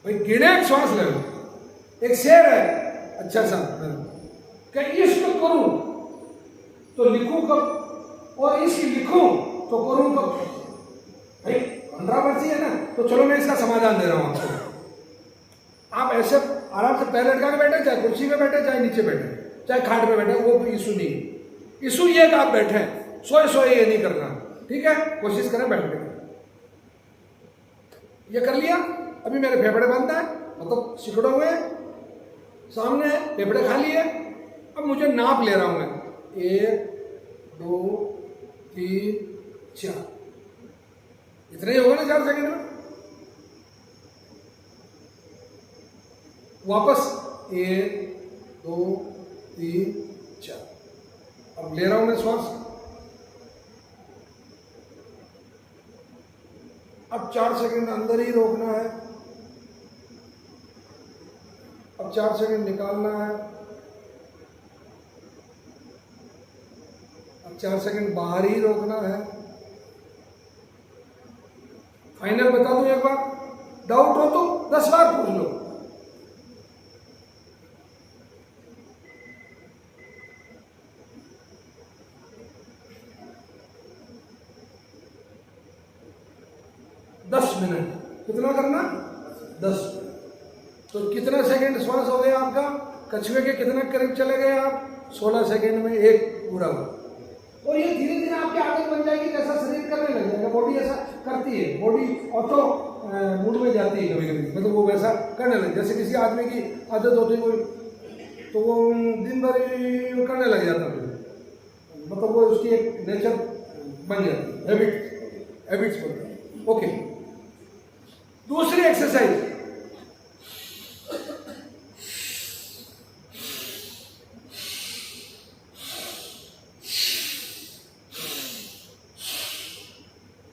भाई, गिने श्वास ले लो। एक शेर है अच्छा सा, कि इश्क करूं तो लिखूं कब, और इश्क लिखूं तो करूं कब। भाई कंट्रोवर्सी है ना, तो चलो मैं इसका समाधान दे रहा हूं आपको। आप ऐसे आराम से पैर लटका के बैठे, चाहे कुर्सी पे बैठे, चाहे नीचे बैठे, चाहे खाट पे बैठे, वो इशू नहीं। इशू ये कि आप बैठे, सोए सोए ये नहीं करना, ठीक है। कोशिश करें बैठने की। ये कर लिया, अभी मेरे फेफड़े बंद है, मतलब सिकुड़े हुए हैं, सामने फेफड़े खाली है। अब मुझे नाप ले रहा हूं मैं, 1 2 3 4, इतने ही होगा ना 4 सेकंड में। वापस 1 2 3 4, अब ले रहा हूं मैं श्वास। अब 4 सेकंड अंदर ही रोकना है, अब 4 सेकंड निकालना है, अब 4 सेकंड बाहर ही रोकना है। फाइनल बता दूं एक बार, डाउट हो तो 10 बार पूछ लो। मिनट कितना करना, 10 मिनट। तो कितना सेकंड श्वास हो गया आपका, कछुए के कितना करीब चले गए आप, 16 सेकंड में एक पूरा हुआ। और ये धीरे धीरे आपकी आदत बन जाएगी, जैसा शरीर करने लग जाएगा, बॉडी ऐसा करती है, बॉडी ऑटो मूड में जाती है कभी कभी, मतलब वो वैसा करने लगे। जैसे किसी आदमी की आदत होती है कोई, तो वो दिन भर करने लग जाता है, मतलब वो उसकी एक नेचर बन जाती है, हैबिट्स बनती है। ओके, दूसरी एक्सरसाइज,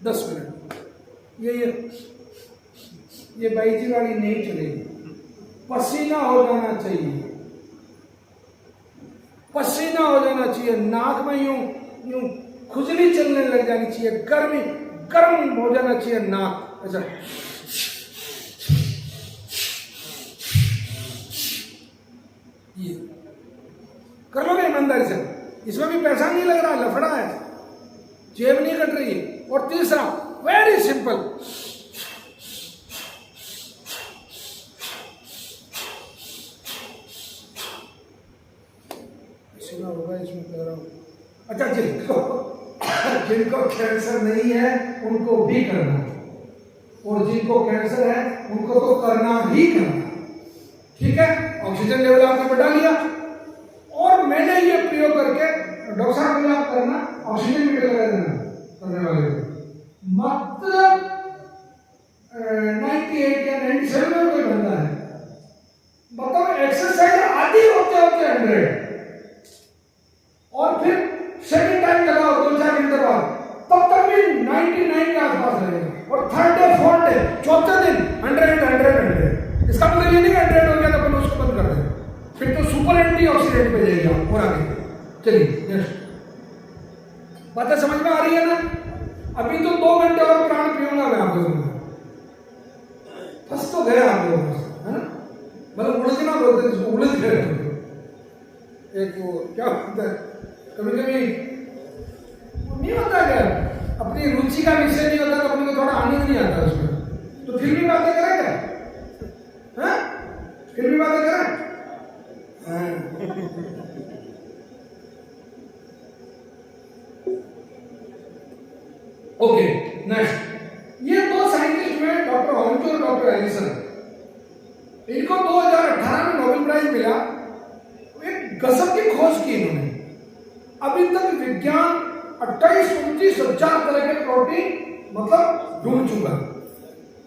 दस मिनट। ये बाईजी वाली नहीं चलेगी, पसीना हो जाना चाहिए, पसीना हो जाना चाहिए, नाक में यूं यूं खुजली चलने लग जानी चाहिए, गर्म हो जाना चाहिए नाक, ऐसा। ये कर लोगे ईमानदारी से, इसमें भी पैसा नहीं लग रहा, लफड़ा है, जेब नहीं कट रही है। और तीसरा वेरी सिंपल, सुना होगा इसमें कह रहा हूं। अच्छा, जिनको कैंसर नहीं है उनको भी करना, और जिनको कैंसर है उनको तो करना ही करना, ठीक है। ऑक्सीजन लेवल आपने बढ़ा लिया, और मैंने ये प्रयोग करके, डॉक्टर साहब मुझे आप करना, ऑक्सीजन मीटर लगा देना करने वाले को, मतलब 98 या 97 में कोई बंदा है, मतलब एक्सरसाइज आधी होते होते 100, और फिर सेकंड टाइम लगाओ 2-4 घंटे बाद, तब तक भी 99 के आसपास रहेगा, और थर्ड डे, फोर्थ डे, चौथे दिन 100। इसका मतलब ये नहीं कि 100 हो गया तो अपन उसको बंद कर दें, फिर तो सुपर एंटीऑक्सीडेंट पे जाएगा और आगे। चलिए नेक्स्ट, बातें समझ में आ रही है ना। अभी तो 2 घंटे और प्राण पीऊंगा मैं आप लोगों को, फंस तो गया आप लोगों को, है ना, मतलब उलझना बोलते हैं, उलझ गए। एक वो क्या होता है, कभी कभी नहीं होता क्या, अपनी रुचि का विषय नहीं होता तो अपने को थोड़ा आनंद नहीं आता उसमें, तो फिर भी बातें करेगा, हाँ, फिर भी बातें करें। ओके, नेक्स्ट, ये 2 साइंटिस्ट में, डॉक्टर हॉन्चो और डॉक्टर एलिसन, इनको 2018 में नोबेल प्राइज मिला। एक गजब की खोज की इन्होंने। अभी तक विज्ञान 28-29 हजार तरह के प्रोटीन मतलब ढूंढ चुका,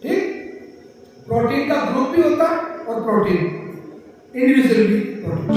ठीक। प्रोटीन का ग्रुप भी होता है और प्रोटीन इंडिविजुअल भी प्रोटीन।